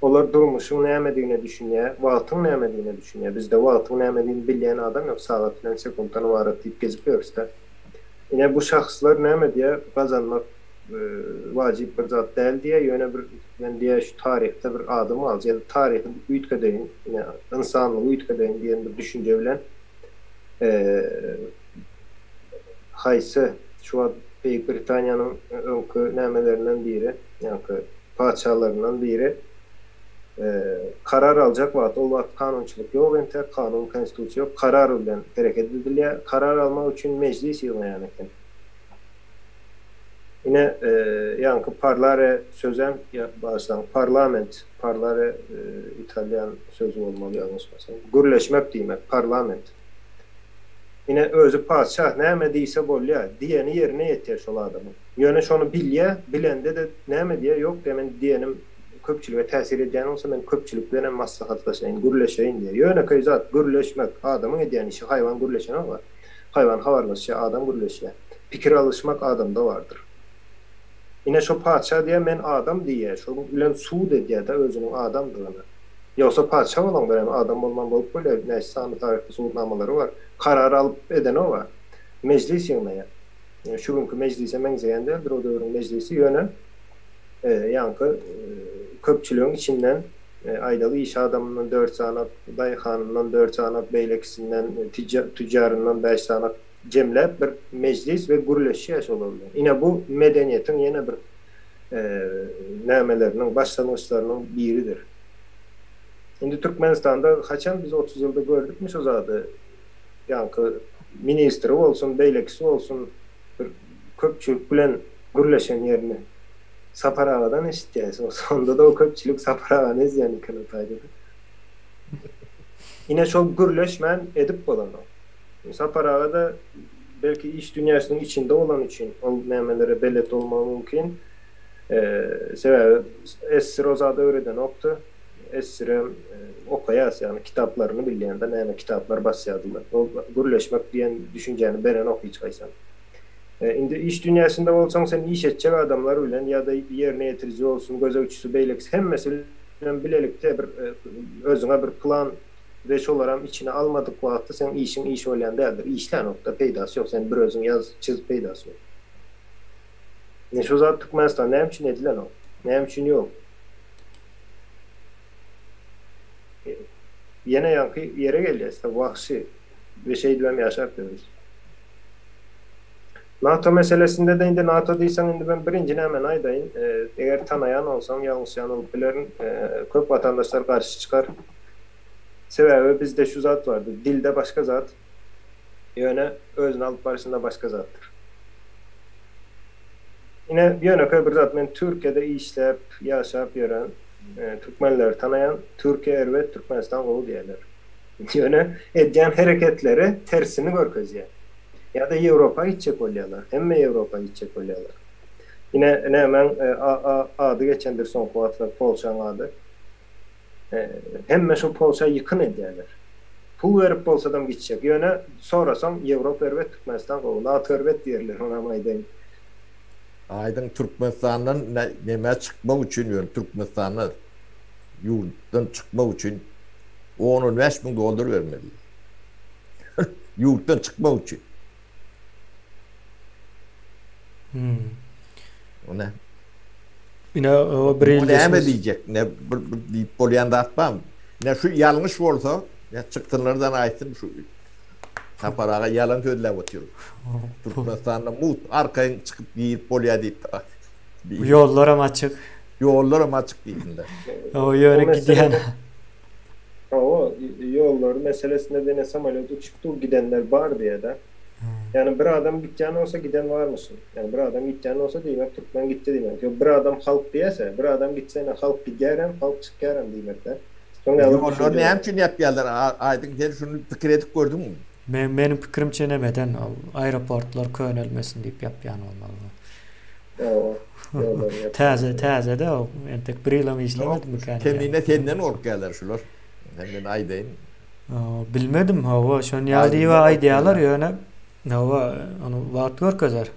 Olar durmuşun näme düşünýär, wagtyň näme düşünýär. Bizde wagtyň näme bilýän adam ýok, sagat bilen sekunddan ibaret diýip gezip ýörüsde. Yine bu şahslar näme diye kazanmak vacip bir zat değil diye yöne bir ben diye şu tarihte bir adım al. Yani tarihin üytkedeyin, yine insanlığı üytkedeyin diyen bir düşünce bilen hayse şu an Büyük Britanya'nın önkü nämelerinden biri, yani paçalarından biri karar alacak vaat, o vaat kanunçuluk yok, ente kanun, konstitusiyon yok, karar bilen hareket edilýär. Karar almak için meclis ýygnýan eken. Yine yankı parlare sözem ya baştan parlare İtalyan sözü olmalı yanlışmasam. Gürleşmek demek parlament. Yine özü padşah näme diýse bolýar, diýeni ýerine ýetýär şol adamın. Ýöne şonu bilýär, bilende de näme diýär, ýok demen diýenim köpçülüge täsir edýän bolsa men köpçülük bilen maslahatlaşaýyn, gürleşeýin diýär. Ýöne köýzat gürleşmek adamyň edýän işi, haywan gürleşen var. Haywan habarlaşýar, adam gürleşýär. Pikir alışmak adamda vardır. Yine şu padşah diye men adam diye, şu bilen suud edýär da özüniň adamdygyny. Ýogsa padşah bolan bilen adam bolman bolup bolýar. Näçe tarihde suudnamalary var. Karar alıp eden o var. Meclis ýygnýar. Yani şu günkü meclise meňzeýändir, o döwrüň meclisi ýöne yankı köpçülüğün içinden aydalı iş adamından 4 sanat, dayıhanından 4 sanat, beylekisinden, tüccarından 5 sanat cemlep bir meclis ve gürleşiş olabilir. Yine bu medeniyetin yine bir nämelerinin başlangıçlarının biridir. Şimdi Türkmenistan'da kaçan biz 30 yılda gördükmüş o zadı. Yankı ministri olsun, beylekisi olsun bir köpçülük bilen gürleşen yerini Saparağa'dan eşiteceğiz. Sonunda da o köpçülük Saparağa'nın ezyanı kanıtaydı. Yine çok gürleşmen edip bolan o. Saparağa'da belki iş dünyasının içinde olan için o nämelere belet olma mümkün. Sebebi Esir o zada öğreden oktu. Esir'e okuyas yani kitaplarını bilýän de näme kitaplar basýadylar. O gürleşmek diýen düşünjeni beren okuyjaysan. Indi iş dünyasında bolsaň sen iş etjek adamlar bilen ya da ýerine ýetiriji bolsun, gözegçisi, beýlekçisi hemmesi bilen bilelikde bir özüňe bir plan reş olaram içine almadyk wagtda sen işin iş bolýan däldir. İşlän nokta peýdasy ýok, sen bir özüň ýaz, çiz peýdasy ýok. Ne şu zat Türkmenistan näme üçin edilen o? Näme üçin ýok? Yine yankı yere gelýär, wagşy bir şey diýmem ýaşap diýeriz. NATO meselesinde de indi NATO diýsen indi ben birinji nämen aýdaýyn. Eger tanayan olsam ýalňyş ýanylyp bilerin köp vatandaşlar garşy çykar. Sebebi bizde şu zat vardı. Dilde başka zat, ýöne özüni alyp barşynda başka zatdyr. Yine ýöne bir zat men Türkiýede işläp, ýaşap ýören Türkmenler tanayan Türkiye erwet Türkmenistan gowy diýerler. Ýöne edýän hereketleri tersini görkezýär. Ya da Ýewropa gitjek bolýarlar. Hemme Ýewropa gitjek bolýarlar. Yine nämen ady geçendir soňky wagtda Polşanyň ady. Hemme şu Polşa ýykyn edýärler. Pul berip bolsadam gitjek. Ýöne sorasam Ýewropa erwet Türkmenistan gowy, NATO erwet diýerler ona maýdaň. Aydın Türkmenistan'dan näme çıkmak için ýön Türkmenistan'a yurtdan çıkmak için 10-15 bin dolar vermeli. Yurtdan çıkmak için. O ne? Yine o bir näme diýjek? Ne bir bolýanda atmam. Ne şu ýalňyş bolsa, ya çıktılardan aýtdym şu. Saparağa yalan söylediler oturuyor. Türkmenistan'da mut arkayın çıkıp giyip bolya deyip. Yollarım açık. Yollarım açık deyinler. O yöne gidiyen. O yollar meselesinde de ne samolyotu çıktı gidenler var diye de. Yani bir adam gideceğin olsa giden var mısın? Yani bir adam gideceğin olsa demek Türkmen gitti demek. Yok bir adam halk diyese, bir adam gitsene halk giderem, halk çıkarım demek de. Yollar ne hem için yapıyorlar? Aydın sen şunu fikir edip gördün mü? Benim fikrimçe nemeden aeroportlar könelmesin deyip yapyan olmalı. Täze de o. Entek bir ýylam işlemedim mi? Kendine senden orkalar şular. Hemen aýdaýyn. Bilmedim hawa şon ýaldy we aýdýalar ýöne. Hawa onu wagt görkezer.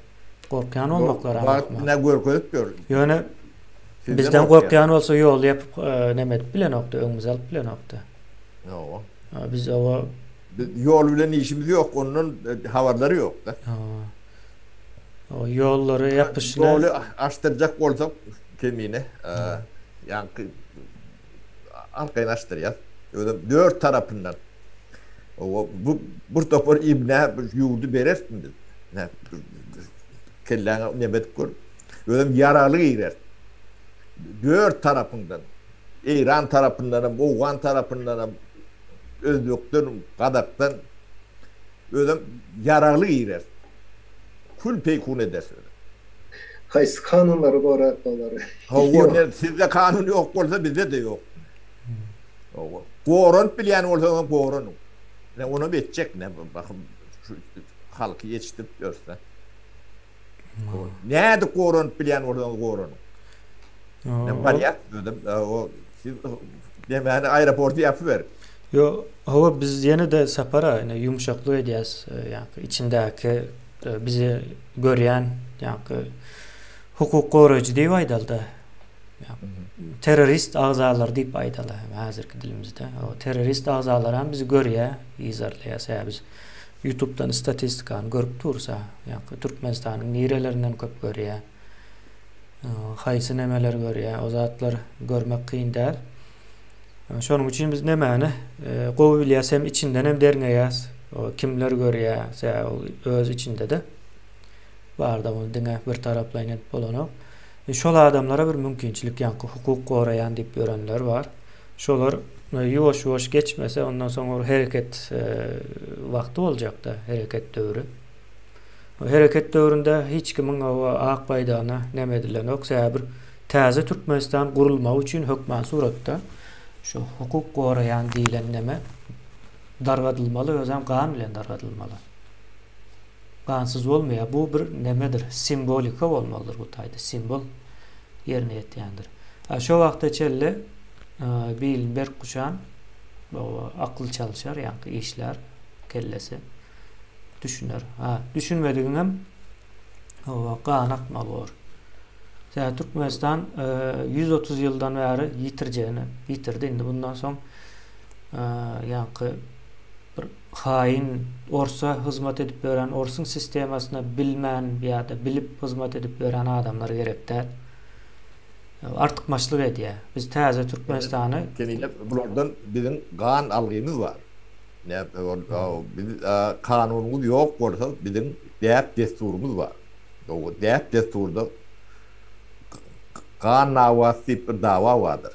Korkyan olmaklar ama. Ne görkezip gör. Ýöne bizden korkyan olsa ýol ýapyp nemet bilen okdy, öňümüze alyp bilen okdy. Ýok. Biz hawa yol bilen işimiz yok, onun havarları yok da. O yolları yapışlı. Yolu açtıracak olsak kemine yani arkayı açtırıyor. Öyle dört tarafından. Bu topar ibne yurdu berersin biz. Ne kellana nebet kur. Öyle yaralı girer. Dört tarafından. İran tarafından, Oğan tarafından, Özbek'ten, Kadak'tan öyle yaralı girer. Kul peykun eder. Haysi kanunları korak onları. Hava sizde kanun yok olsa bizde de yok. Koron bilen olsa koron. Ne onu bitecek ne bakın şu halkı yetiştirip görse. Nerede koron bilen olsa koron. Ne var ya o siz demeni aeroportu yapıver. Yo, hava biz yine de sapara yani yumuşaklığı edeceğiz. Yani içindeki bizi gören yani hukuk koruyucu diye aydaldı. Yani, terörist ağzalar deyip aydalı hazırki dilimizde. O terörist ağzalar bizi görüyor, izarlaya. Biz YouTube'dan istatistikanı görüp dursa, yani Türkmenistan'ın nerelerinden köp görüyor. Haysi nemeler görüyor. O zatlar görmek kıyın değil. Şonun için biz nemeni qowylyas hem içinden hem derneyas. O kimler görüyor, öz içinde de var da bunu diňe bir taraplayın bolanyk. Şol adamlara bir mümkinçilik yani hukuk korayan dip görenler var. Şolar yavaş geçmese ondan sonra hareket vakti olacak da hareket dövrü. O hareket dövründe hiç kimin o ak baydağına nemedilen yok. Bir taze Türkmenistan kurulma için hükmen suratda şu hukuk korayan diýilen neme dargadylmaly, özem kan bilen dargadylmaly. Kansız olmaya bu bir nemedir, simbolika olmalıdır bu tayda, simbol yerine yetýändir. Şu wagtda çelle bilim ber kuşan akıl çalışar, yani işler kellesi düşünür. Düşünmediğin hem kan akma bor. Türkmenistan 130 yıldan beri yitirdi. Indi bundan son yani bir hain orsa hizmet edip veren, orsun sistemasına bilmen ya da bilip hizmet edip veren adamlar gerektir. Artık maçlık ediyor. Biz taze Türkmenistan'ı Buradan bizim kan algımız var. Ne biz kanunumuz yok olsa bizim deyip desturumuz var. O deyip desturda kan davası bir dava vardır.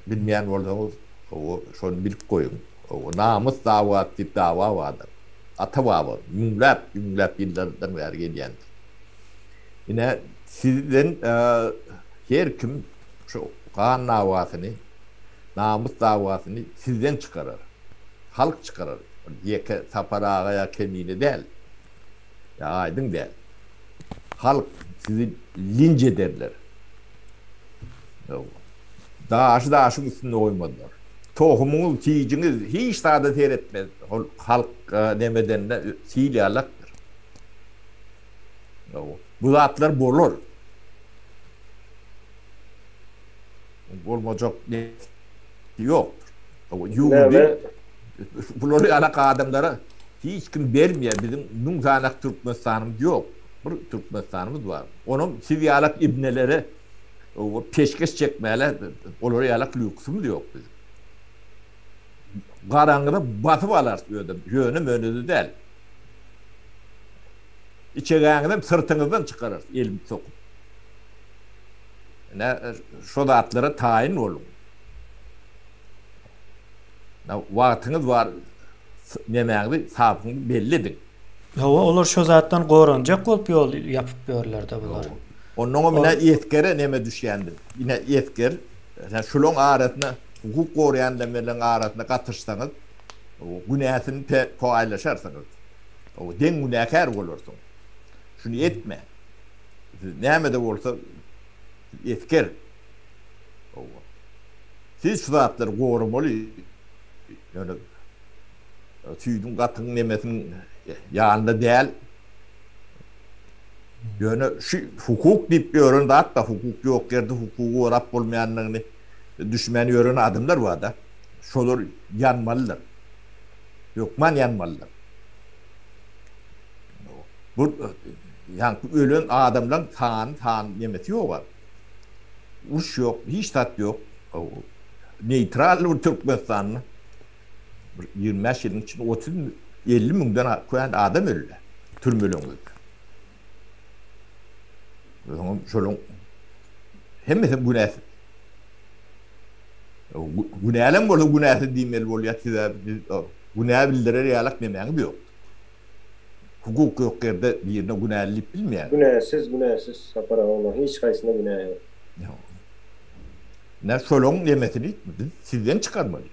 Bilmeyen olsanız o şunu bilip koyun. O namus davası bir dava vardır. Atava var. Yumlap yıllardan beri geliyen. Yine sizden her kim şu kan davasını, namus davasını sizden çıkarır. Halk çıkarır. Yeke sapara ya kemiğini değil. Ya aydın değil. Halk sizi linç ederler. Daşın üstünde oymadılar. Tohumunuz, çiğciniz hiç daha seyretmez. Halk demeden de siyalaktır. Bu zatlar bolur. Olmayacak ne yoktur. Yurdu, bunları alaka adamlara hiç kim vermiyor. Bizim nunzanak Türkmenistan'ımız yok. Bir Türkmenistan'ımız var. Onun siviyalak ibneleri o peşkeş çekmeyle onları yalak lüksümüz yok bizim. Karanlığı batıp alar diyordum. Yönüm önünde değil. İçeğinizden sırtınızdan çıkarır elimi sokup. Şu zatlara tayin olun. Vaktiniz var yemeğini sapını bellidir. Olur şu zattan koranacak olup yol yapıp görürler de bunlar. Onun yine yetkere neme düşendir. Yine yetker, şulun arasında hukuk koruyan demelerin arasında katışsanız, günahsını paylaşarsanız, den günahkar olursun. Şunu etme. Neme de olsa yetker. Siz şu zatları korumalı. Yani tüydün katın nemesin yanında değil. Yani şu hukuk deyip görün de hatta hukuk yok yerde hukuku orap olmayanlarını düşmeni görün adımlar var da. Şolar yanmalılar. Yokman yanmalılar. Bu Yani ölen adamdan tan yemeti yok var. Uş yok, hiç tat yok. Neutral Türkmenistan'ı 25 yılın için 30-50 münden koyan adam öldü. Türmölüğün. Şolun hemmesi günah. Günahlan bolsa günahı diýmeli bolýar size. Günah bildirer ýalak demäňi yok. Hukuk yok yerde birine günahlyk bilmeýär. Günahsız sapara olma. Hiç kaysında günah yok. Ne şolun demesini biz sizden çıkarmalıyız.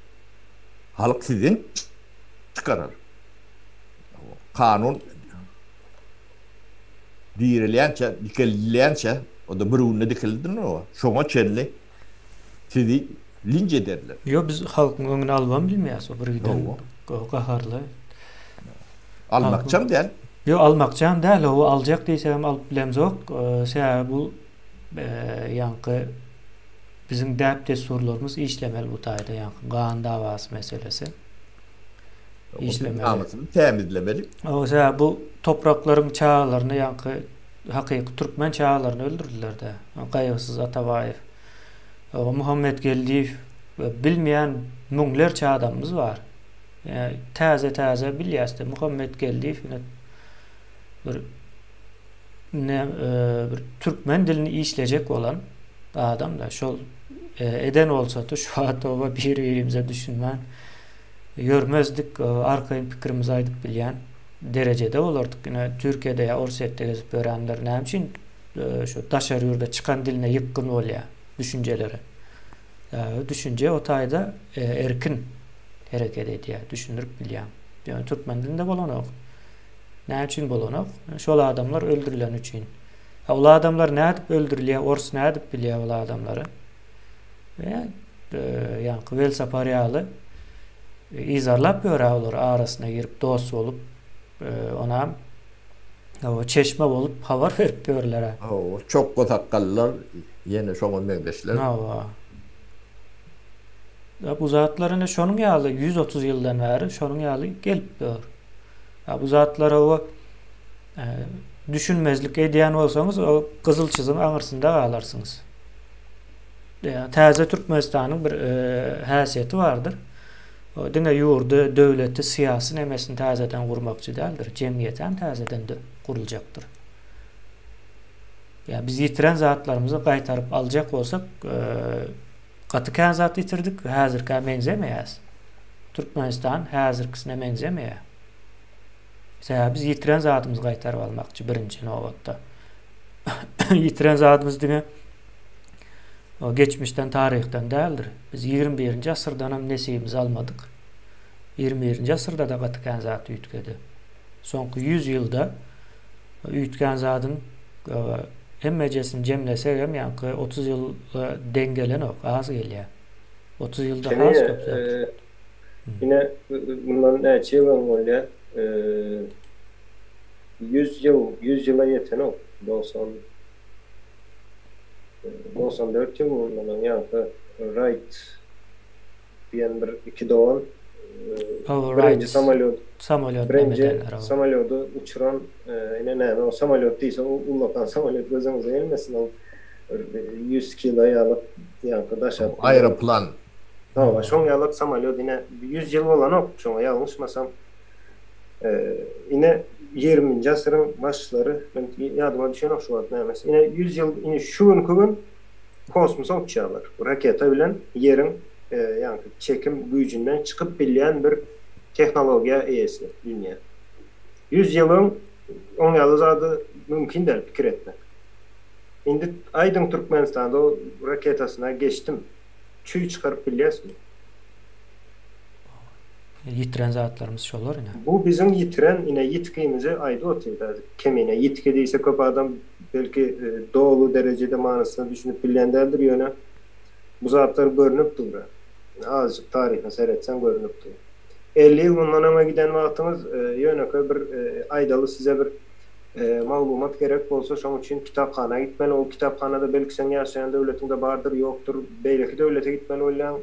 Halk sizden çıkarır. Kanun diýirilýänçe, dikilýänçe, o da birine dikildi o. Şoňa çenli sizi linç ederler. Yo biz halkyň öňüne albam bilmeýäs o bir giden gaharly. Almakçam değil. Yo almakçam değil, o aljak diýsem alyp bilemzok. Sebäbi bu ýanky bizim däpde sorularımız işlemeli bu taýda ýanky gan dawasy meselesi. İşlemeli. Namusunu temizlemeli. O sebäbi bu toprakların çağlarını ýanky hakyky Türkmen çağlarını öldürdüler de. Gaýgysyz Atabaýew. Muhammed Geldiýew bilmeýän müňlerçe adamymız var. Täze bilýärdi. Muhammed Geldiýew bir Türkmen dilini işlejek olan adam da şol eden olsa da şu hatta bir elimize düşünmän görmezdik, arkayn pikirimizi aýdyp bilýän derejede bolardyk. Ýene Türkiýede ýa Orsetde gezip görenler näme üçin şu daşar ýurda çykan diline ýykyn bolýar düşünjeleri. Düşünce o taýda erkin hereket edýär, düşünürip bilýär. Ýani Türkmen dilinde bolanok. Näme üçin bolanok? Şol adamlar öldürilen üçin. Ol adamlar näde öldürilýär, ors näde bilýär ol adamlary. Ýani Kıvel Saparyaly izarlap ýörer olar arasyna girip dost bolup ona o çeşme bolup habar berip ýörler. O çok gotakkallar ýene şoňa meňdeşler. Bu zatlaryna şonuň ýaly 130 ýyldan bäri şonuň ýaly gelip dur. Bu zatlara o düşünmezlik edýän bolsaňyz o gyzyl çyzyň aňyrsynda galarsyňız. Täze Türkmenistanyň bir häsiýeti bardyr. O diňe ýurdy, döwleti, syýasy nemesini täzeden gurmakçy däldir. Jemgyýet hem täzeden guruljakdyr. Ya biz ýitiren zatlarymyzy gaýtaryp aljak bolsak, gatykän zat ýitirdik, häzirki meňzemeýäs. Türkmenistan häzirkisine meňzemeýär. Sebäbi biz ýitiren zatymyzy gaýtaryp almakçy birinji nowatda. Ýitiren zatymyz diňe o geçmişten, tarihten däldir. Biz 21-nji asyrdan hem nesibimizi almadyk. 21-nji asyrda da gatykän zat ýitkedi. Soňky 100 ýylda ýitkän zatyň hemmejesini jemlesek hem ýanky 30 ýyl dengelenok, az gelýär. 30 ýylda az köp zat. Yine bundan näçe ýyl bolýar? 100 ýyla ýeten ok. 94 ýyl bolmadan ýanky Wright diýen bir iki dogan birinji samolyoty uçuran näme o samolyot diýse ullakan samolyot gözüňize gelmesin o 100 kilo ýalyk ýanky daşap aeroplan. Şoň ýalyk samolyot ine 100 ýyl bolan ok, şoňa ýalňyşmasam ine 20-nji asyryň başlary ben ýadyma düşen şu wagt nämes. Ine 100 ýyl ine şu gün kosmosa uçýarlar. Raketa bilen ýeriň ýani çekim güýjünden çykyp bilýän bir tehnologiýa eýesi dünýä. 100 ýylyň oň ýaly zady mümkin däl pikir etmek. Indi aýdyň Türkmenistanda o raketasyna geçtim. Çüý çykaryp bilýäsmi? Ýitiren zatlarymız şolar ine. Bu bizim ýitiren ine ýitkimizi aýdy otýar. Kemine ýitki diýse köp adam belki doğulu derecede manasyny düşünüp bilýänderdir ýöne. Bu zatlar görünüp durur. Azıcık tarihine seyretsen görünüp durur. 50 ýyl bundan öňe giden wagtyňyz ýöne bir aýdaly size bir maglumat gerek bolsa şoň üçin kitapxanaga gitmeli. O kitapxanada belki sen ýaşaýan döwletinde bardyr, ýokdur. Beýleki döwlete gitmeli bolýan.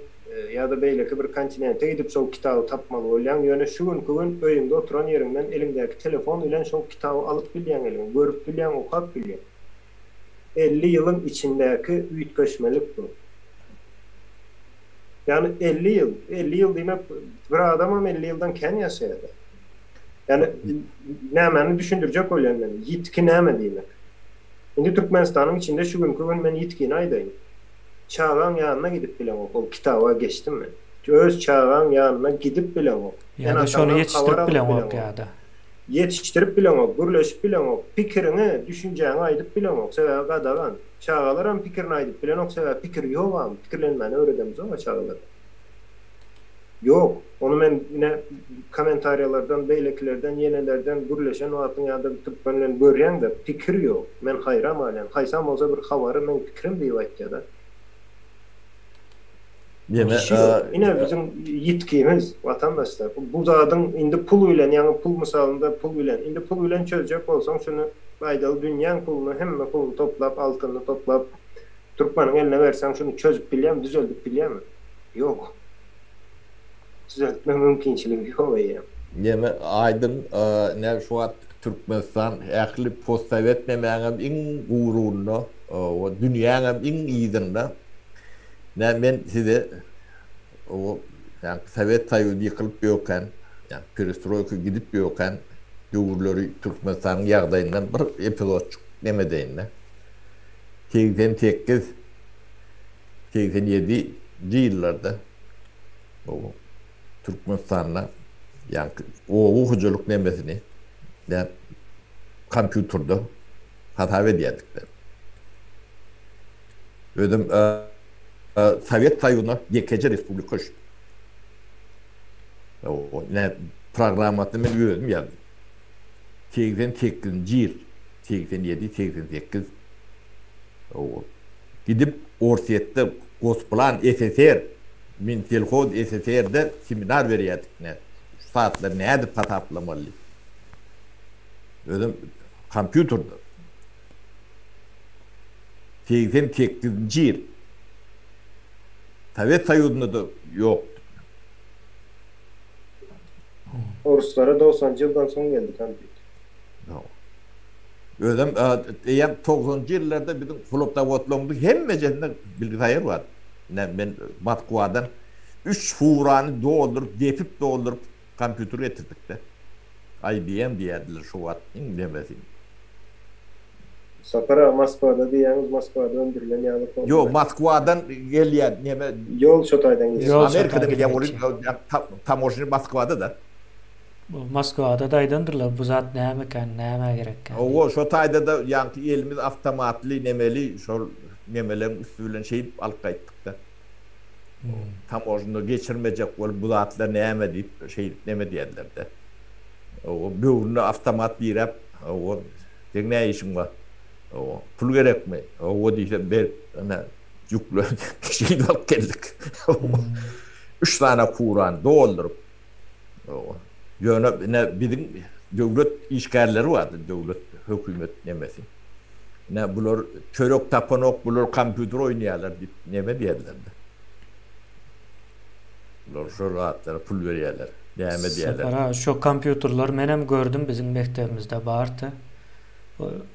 ya da beýleki bir kontinente gidip şol kitaby tapmaly bolýan, ýöne şu gün öýüňde oturan ýeriňden eliňdäki telefon bilen şol kitaby alyp bilýän eliň, görüp bilýän, okap bilýän. 50 ýylyň içindäki üýtgeşmelik bu. Yani 50 yıl demek bir adamam 50 yıldan ken yaşayadı. Yani nämäni düşündürjek bolýan meni. Yitki näme diýmek. Indi Türkmenistan'ın içinde şu gün men yitkini aýdaýyn. Çağan ýanyna gidip bilen o kitaba geçdim mi? Öz çağan ýanyna gidip bilen o. Yani şonu yetiştirip bilen o ýa-da. Yetiştirip bilen o, gürleşip bilen o, pikirini, düşünjäňi aýdyp bilen o, sebäbi gadagan. Çağalaram pikirini aýdyp bilen o, sebäbi pikir ýokam, pikirlenmeni öwredemiz o çağalar. Yok, onu men yine komentaryalardan, beýlekilerden, ýenelerden gürleşen wagtyň ýa-da türkmenlen görýän de pikir ýok. Men hayram alem. Haysam bolsa bir habary men pikirim diýip aýtdy. Yine bizim yitkimiz vatandaşlar. Bu zadyň indi pul bilen, ýa-ni pul misalında pul bilen, indi pul bilen çözjek bolsaň şunu aýdaly dünýäň puluny, hemme puluny toplap, altyny toplap Türkmeniň eline bersäň şunu çözüp bilýärmi, düzeldip bilýärmi? Ýok. Düzeltme mümkinçiligi ýok ýa. Ýeme aýdyn ne şu wagt Türkmenistan ähli postsovet memäňem iň gururunda, o dünýäňem iň ýygyny. Men size o yani Sovet Soýuzy ýykylyp ýokän, yani perestroika gidip ýokän döwürleri Türkmenistanyň ýagdaýyndan bir epizod näme deýinler. 88-87 ýyllarda o Türkmenistan'a yani o hocalık nemesini yani kompüterda hata ediyorduk. Ödüm Sovet Soýuzyna ýekece respublika o ne programmatyny men öýdüm ýa. 88-nji ýyl, 87-88 o gidip Orsetde Gosplan SSR Mintelhod SSR'de seminar berýärdik. Şu saatlar näde pataplamaly. Ödüm kompüterda 88-nji ýyl Sovet Soýuzyna da ýok. Oruslara 90-njy ýyldan soň geldi kompüter. Ödüm ýa 90-njy ýyllarda bizim floptawotlomdy hemme jende bilgisayar bar. Ben Moskvadan 3 furanı doldurup kompüter getirdik de. IBM diýerdiler şu wagt indemesin. Sapara Moskvada diýäňiz, Moskvada öndürilen ýaly. Yo, Moskvadan gelýär, näme? Ýol şotaýdan gelýär. Amerikada gelýär, tamojny Moskvada da. Moskvada da aýdandyrlar, bu zat näme eken, näme gerekken. O şotaýda da ýa-ni elimiz awtomatly nemeli, şol nemelerin üstünden alyp gaýtdyk da. Tamojny geçirmejek bol bu zatlar näme diýip näme diýerler de. O böwrüne awtomat birip, o näme işim var? O pul gerekmi? O diýip ber ana ýüklü alyp geldik. 3 tane furan doldurup o ýöne bizim döwlet işgärleri bardy, döwlet hökümet nemesi. Ne bular çörek tapanok, bular kompüter oynayarlar diýip näme diýerler. Bular şu rahatlara pul berýärler, näme diýerler. Separa şu kompüterler menem gördüm bizim mektebimizde bardy.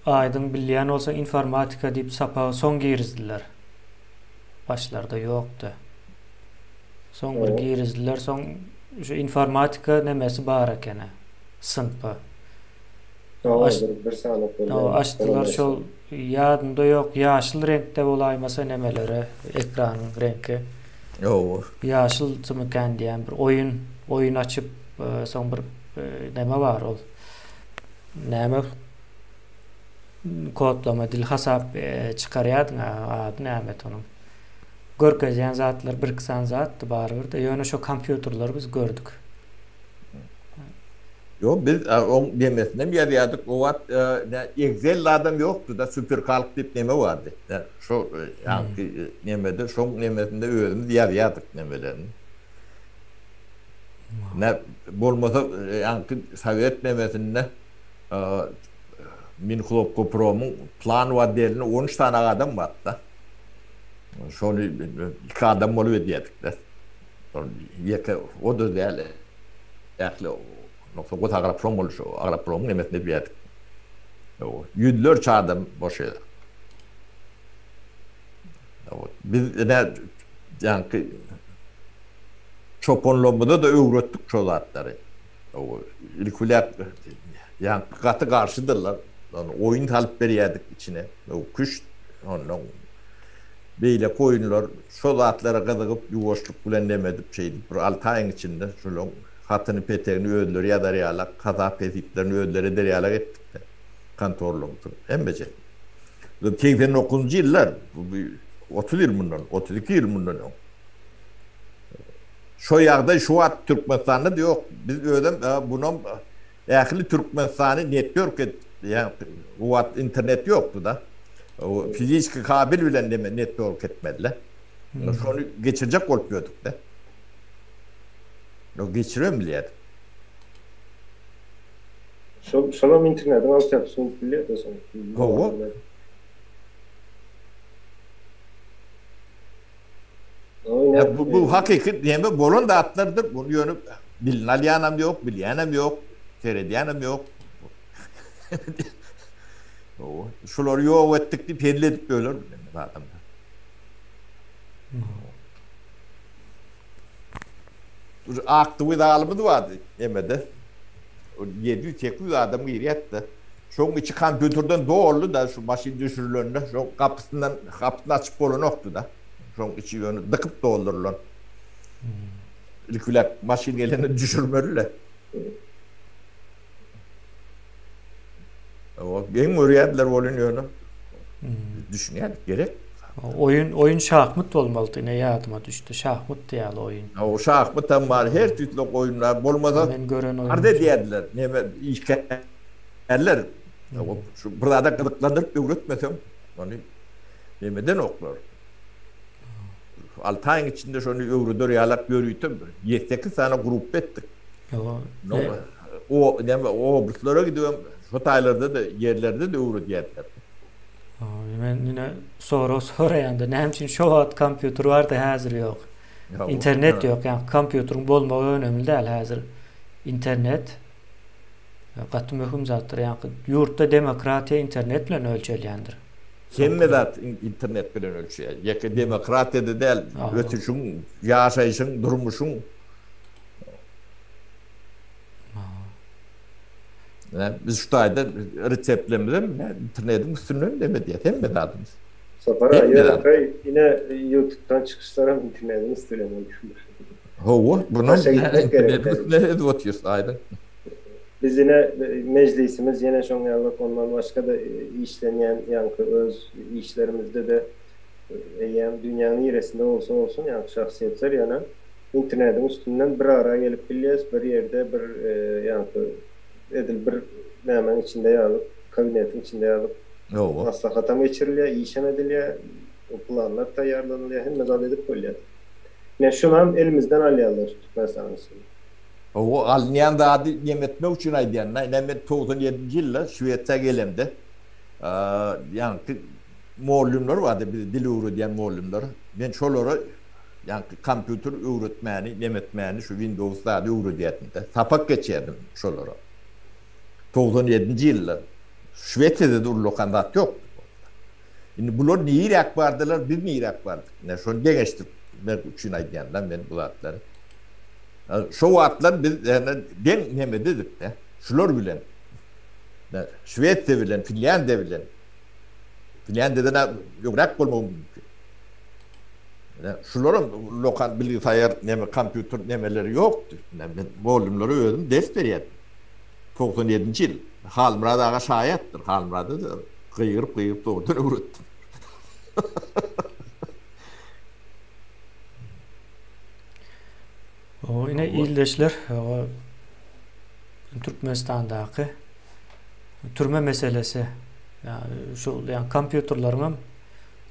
Aydın bilýän olsa informatika diýip sapa soň girizdiler. Başlarda ýokdy. Soň bir girizdiler, soň şu informatika nemesi bar eken. Sınpy. Açtılar şol ýadynda ýok, ýaşyl renkde bolaýmasa nemelere, ekranyň rengi. Ýaşyl çymykan diýen bir oyun açyp soň bir neme bar ol. Näme kodlama dil hasap çıkarýardyň, ady näme onuň. Görkezýän zatlar bir kısan zat bardyr da ýöne şu kompüterler biz gördük. Yo biz on demesine ýerýärdik. O wagt Excel adam ýokdu da superkalk diýip neme bardy. Şu ýa-ni nemede, şoň nemesinde özümiz ýerýärdik nemelerini. Ne bolmasa ýa-ni Sovet nemesinde Min Hlovko-Prom'un plan we delini 13 tane adam bardy da. Şonu 2 adam bolup edýärdik da. Yeke o da değil. Yaklı nokta o agrap prom oluşu. Agrap prom nemet ne biyadık. Yüzler çağdım boşu. Biz ne yani çoponluğumda da öğrettik çoğatları. İlkuler yani katı karşıdırlar. Yani oyun talip veriyorduk içine. O kuş ondan böyle koyunlar çoğatlara kadar yuvaşlık bilen demedik şeydi. Bir 6 ayın içinde şöyle hatını peteğini ödüler ya da riyalak kaza petitlerini ödüler eder riyalak ettik de kantorluğumuzun. En beceri. Tekfen 9. yıllar 30 yıl bundan 32 yıl bundan şu yağda şu at Türkmenistan'da yok. Biz ödem bunun ehli Türkmenistan'ı network yani o at internet yoktu da. O fiziki kabil bilen deme network etmediler. Şunu geçirecek korkuyorduk da. O geçiriyor mu diye. Şuna internetin altyapısını biliyor da sonra. O. Ya bu hakiki diyeme bolon da atlardır. Bunu yönü bilinayanım yok, bilyenem yok, seyrediyenem yok. Şuları yok ettik diye pelledik böyle adamlar. Aktıvı dağılımı da vardı yemede. 700-800 adam giriyetti. Şunun içi kompüterden doğru da şu maşin düşürülönde şu kapısını açıp bolon yoktu da. Şunun içi yönü dıkıp doldurulun. İlküler maşin geleni düşürmeliler. En örüyediler olun yönü. Düşünüyorduk gerek. Oyun şahmat olmalı yine yadıma düştü. Şahmat diyalı oyun. O şahmattan var her türlü oyunlar bolmasa arda diyediler. Neme işkeller. Şu burada gıdıklandırıp üretmesem hani nemeden oklar. 6 ayın içinde şunu öğrüdür yalak görüytüm. 7-8 tane grup ettik. O neme o burslara gidiyorum. Şu taylarda da yerlerde de öğrü diyediler. Ben yine sonra yandı. Ne için şu at kompüter var da hazır yok. İnternet yok. Yani kompüterin bolmağı önemli değil hazır. İnternet katı mühim zattır. Yani yurtta demokratiya internetle ölçülendir. Kemme zat internet bilen ölçüyor. Yeke demokratiyada değil, ötüşün, yaşayışın, durmuşun. Yani biz şu tayda reseptlerimizden internetin üstünlüğünü demedi. Hemme zadımız. Safara yine YouTube'dan çıkışlara internetin üstünlüğünü düşünmüş. Bunun nerede otuyoruz aydın? Biz yine meclisimiz yine şonyalık ondan başka da işleyen yankı öz işlerimizde de yani dünyanın neresinde olsun yani şahsiyetler yani internetin üstünden bir ara gelip biliyoruz bir yerde bir yankı edil bir hemen içinde yalıp kabinetin içinde yalıp maslahata geçiriliyor, işem ediliyor, o planlar tayarlanılıyor, hem mezal edip koyuyor. Yani şunu hem elimizden alıyorlar mesela. O alınyan da adı yemetme için aydiyan. Nemet 97. yılda Şüviyet'e gelemde. Yani muallimler vardı, bir dil öğretiyen muallimler. Ben şoları yani kompüter öğretmeni, yemetmeni şu Windows'da öğretiyordum da. Tapak geçerdim şoları. 97. yılda. Şüviyet'te de lokandat yok. Şimdi bunlar niye irak vardılar, biz mi irak vardık? Ne şunu gençtik. Ben için aydiyandan ben bu atları. Şu atlar biz yani ben neme dedik de şular bilen Şvedya bilen Finlandiya bilen Finlandiya'da yokrak olmam mümkün. Yani şuların lokal bilgisayar neme kompüter nemeleri yoktu. Yani ben bölümleri öğrendim ders veriyordum. 97. yıl Halmurad ağa şahitttir. Halmurad'ı da kıyırıp doğrudan öğrettim. O yine ildeşler o Türkmenistan'daki türme meselesi yani şu yani kompüterlerin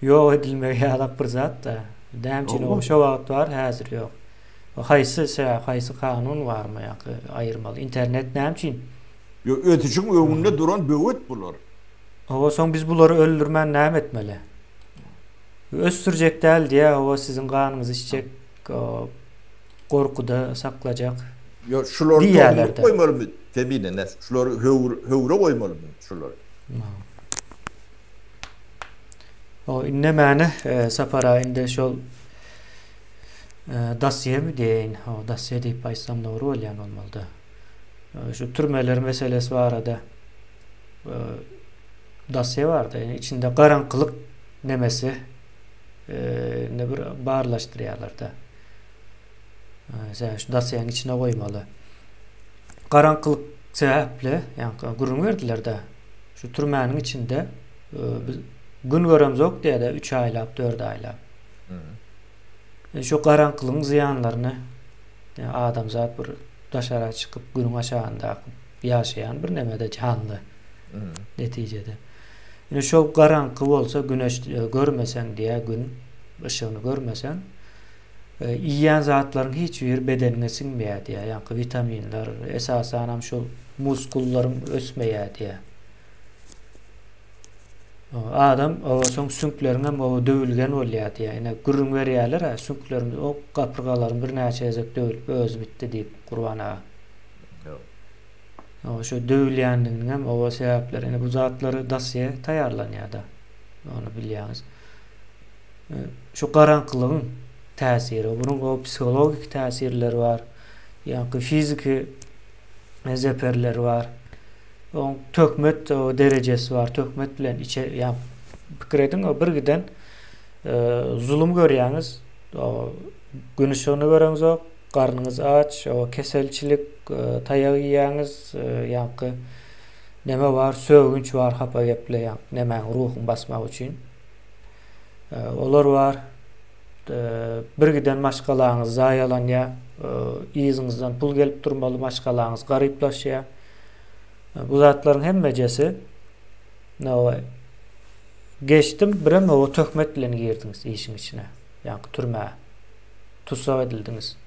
yok edilmeye yalak bir zat da demçin o şu vaqt var hazır yok. Haysı kanun var mı ya ayırmalı internet nemçin? Yok ötüşün önünde duran böğüt bular. O son biz bunları öldürmen nem etmeli. Östürecek değil diye o sizin kanınız içecek korkuda saklajak Yo şuları diýerler-de. koymalymy temine ne? Şuları hövre koymalymy şuları. O innemäne sapara inde şol dosye mi deyin? O dosye diýip aýsam dogry bolýan bolmaly. Şu türmeler meselesi barada dosye barda. Yani içinde garaňkylyk nemesi ne bir barlaşdyrýarlar-da. Şu dosyenin içine koymalı. Garaňkylyk sebäple, ýani gurun berdiler-de. Şu türmäniň içinde biz gün göremzok diýe-de 3 aýlap, 4 aýlap. Şu garaňkylygyň ziýanlaryny adamzat bir daşara çykyp günüň aşagynda ýaşaýan bir nemede canly. Netijede. Ýene şol garaňky bolsa güneş görmesen diýe gün ışıgyny görmesen iýýän zatlaryň hiç bir bedeniňe siňmeýär diýe. Ýani vitaminler esasan hem şol muskullaryň ösmeýär diýe. Adam o soň sünklerini hem o döwülgen bolýar diýe. Ýene gürrüň berýärler, sünklerini o gapyrgalaryň bir näçe ezek döwülüp öz bitdi diýip gurbana. O şu döwülýändiginiň hem o sebäpleri, ýene bu zatlary dosye taýýarlanýar-da. Onu bilýäňiz. Şu garaňkylygyň täsiri, bunyň o psikologik täsirleri bar. Ýani fiziki zeperleri bar. O tökmet o derecesi var. Tökmet bilen içe ýa pikir edin o bir giden zulum görýäňiz. O gün ışygyny göreňiz, garnyňyz aç, o keselçilik taýagy ýýäňiz, ýa neme var, sögünç var, hapa geple ýa neme ruhun basmak üçin. Olar var. Bir giden maşgalaňyz zaýalanýa, iziňizden pul gelip durmaly, maşgalaňyz garyplaşýar. Bu zatlaryň hemmejesi geçtim birem o töhmet bilen girdiňiz işiň içine. Ýani türme tutsak edildiňiz.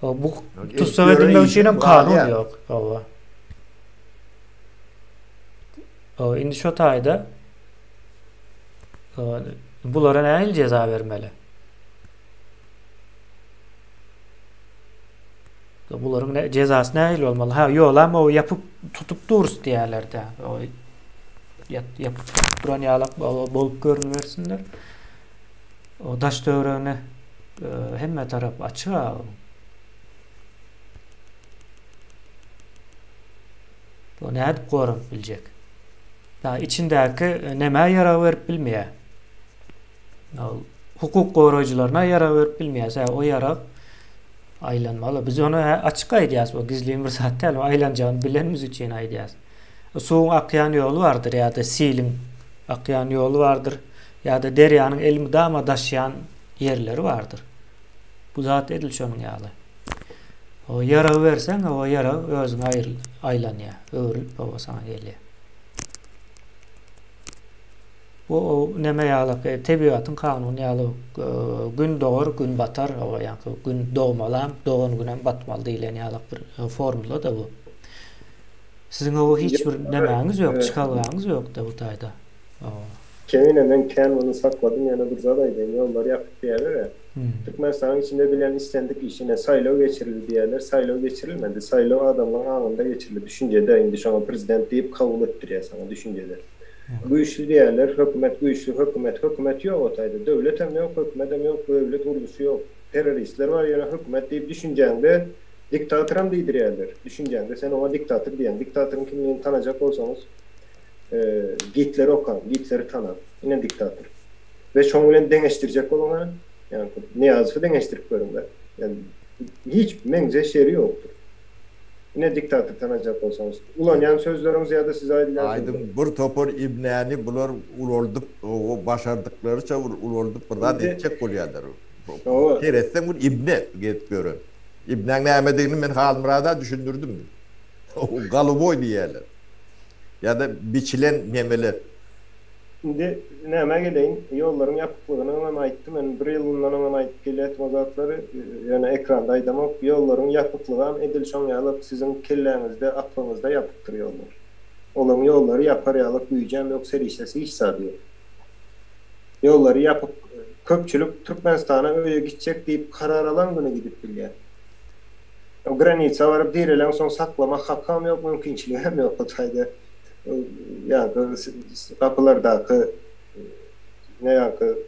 O bu tutsak edilmek üçin hem kanun ýok. O indi şo taýda bulara näil ceza bermeli? Buların cezası näil bolmaly? Ha, ýolam o yapıp tutup durus diýerler-de. O yapıp duran ýalak bolup görünversinler. O daş döwrüne hemme tarap açyk. O nädip gorup biljek. Da içindäki näme ýara berip bilmeýär. Hukuk goraýjylaryna ýara berip bilmeýär. O ýara aylanmalı. Biz onu açık aýdýas, o gizliň bir zat däl, aylanjagyny bilenimiz üçin aýdýas. Suwuň akýan ýolu bardyr ýa-da siliň akýan ýolu bardyr ýa-da derýanyň elmydama daşýan ýerleri bardyr. Bu zat edil şonuň ýaly. O ýara berseň, o ýara özüňe aýlanýar, öwrülip o sana gelýär. O neme ýaly, tebiatyň kanuny ýaly gün doğar, gün batar, o ýani gün doğmalam, doğan günem batmaly diýilen ýaly bir formula da bu. Siziň o hiç bir nemäňiz ýok, çykalgaňyz ýok da bu taýda. Kemine men bunu sakladym, ýana bir zat aýdym, ýollar ýakyp diýerler. Türkmenistan'ın içinde bilen istendik işine saylaw geçirildi diýerler. Saylaw geçirilmedi. Saylaw adamlaryň aňynda geçirildi. Düşünjede indi şoňa prezident diýip kabul etdirýär sana düşünjede. Bu işli diýerler, hökümet güýçli, hökümet ýok otayda. Döwlet hem ýok, hökümet hem ýok, döwlet urusy ýok. Teröristler var ýa-da hökümet diýip düşünjäňde diktator hem diýdirýärler. Düşünjäňde sen ona diktator diýen, diktatorun kimligini tanajak bolsaňyz, Hitler okan, Hitleri tanar. Ine diktator. Ve şoň bilen deňeşdirjek bolanlar, ýani Niýazowy deňeşdirip görünler. Yani hiç meňze şeri ýokdur. Yine diktatör tanacak olsanız. Ulan yani sözleriniz ya da size aydınlar. Aydın bir topor ibneni bular uloldup o başardıkları çavur uloldup buradan etcek bolýardyr. Keretsen bu ibne gidip görün. İbnen nämedigini men halmyrada düşündürdüm. O galyboy diýerler. Ya da biçilen nemeler. Şimdi näme geleýin, ýollaryň ýapyklygyny men aýtdym. Men bir ýyl bundan ona aýdyp gelýär zatlary, ýöne ekranda aýdamok, ýollaryň ýapyklygy edil şoň ýalyp siziň kelläňizde, aklыңızda ýapykdyr ýollar. Olaň ýollary ýapar ýalyp büýjän ýok serişesi hiç sady ýok. Ýollary ýapyp köpçülük Türkmenistan'a öyle gidecek deyip karar alan günü gidip bilýär. O granitsa varıp direlen son saklama hakkam yok, mümkinçiliği hem yok o tayda. Yani kapılardaki ne yakı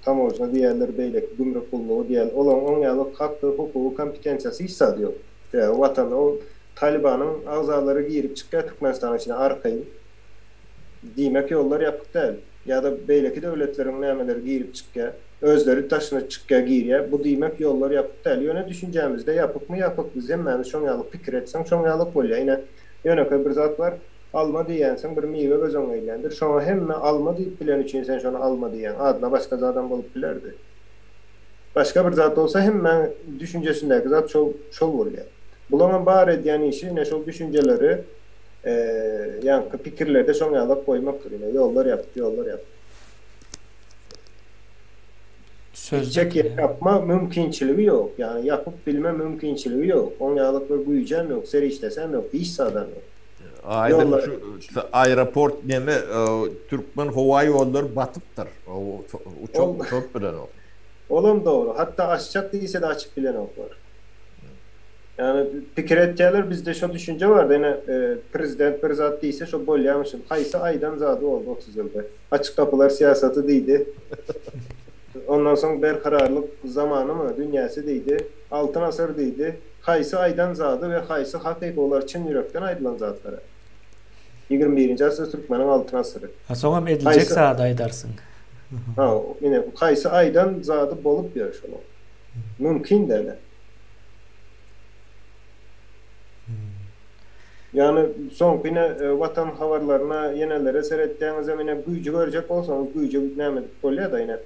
tam orijinal diğerleri beylek gümrük kulluğu diğer olan onyalık hakkı, hukuku, kompetensiyası hissad yok. Yani vatan o Taliban'ın azaları girip çıkıyor Türkmenistan'ın içine arkayı demek yollar yapık değil. Ya da beyleki devletlerin nemeleri girip çıkıyor. Özleri taşına çıkıyor giriyor. Bu demek yollar yapık değil. Yöne düşüncemizde yapık mı yapık biz yemmemiz şonyalık pikir etsen şonyalık oluyor. Yine yöne bir zat var. Alma diyensen bir meyve gözün eylendir. Şona hemme alma deyip bilen için sen şonu alma diyen adına başka zaten bulup bilerdi. Başka bir zat olsa hemen düşüncesindeki zat şol oluyor. Bulanın bar ediyen işi yine şol düşünceleri yani fikirlerde şonyalık koymaktır. Yine yollar yaptı. Sözcük Yapma mümkinçiliği yok. Yani yapıp bilme mümkinçiliği yok. Onyalık ve büyüyeceğim yok. Seri işlesem yok. İş sadan yok. Aynen şu aeroport neme Türkmen hava yolları batıktır. O çok bilen o. Oğlum doğru. Hatta açacak değilse de açık bilen ok var. Yani fikir etkiler bizde şu düşünce vardı. Yani prezident bir zat değilse şu bol yamışım. Haysa aydan zadı oldu 30 yılda. Açık kapılar siyaseti değildi. Ondan sonra berkararlık zamanı mı? Dünyası değildi. Altın asır değildi. Haysa aydan zadı ve haysa hakiki olar Çin yürekten ayrılan zatlara. 21. asır Türkmen'in altın asırı. Sonra edilecek saat aydarsın. Yine haysa aydan zadı bolup yer şunu. Mümkün değil. Yani son yine vatan havarlarına yenelere seyrettiğiniz zaman yine gücü görecek olsanız gücü neymedik oluyor da yine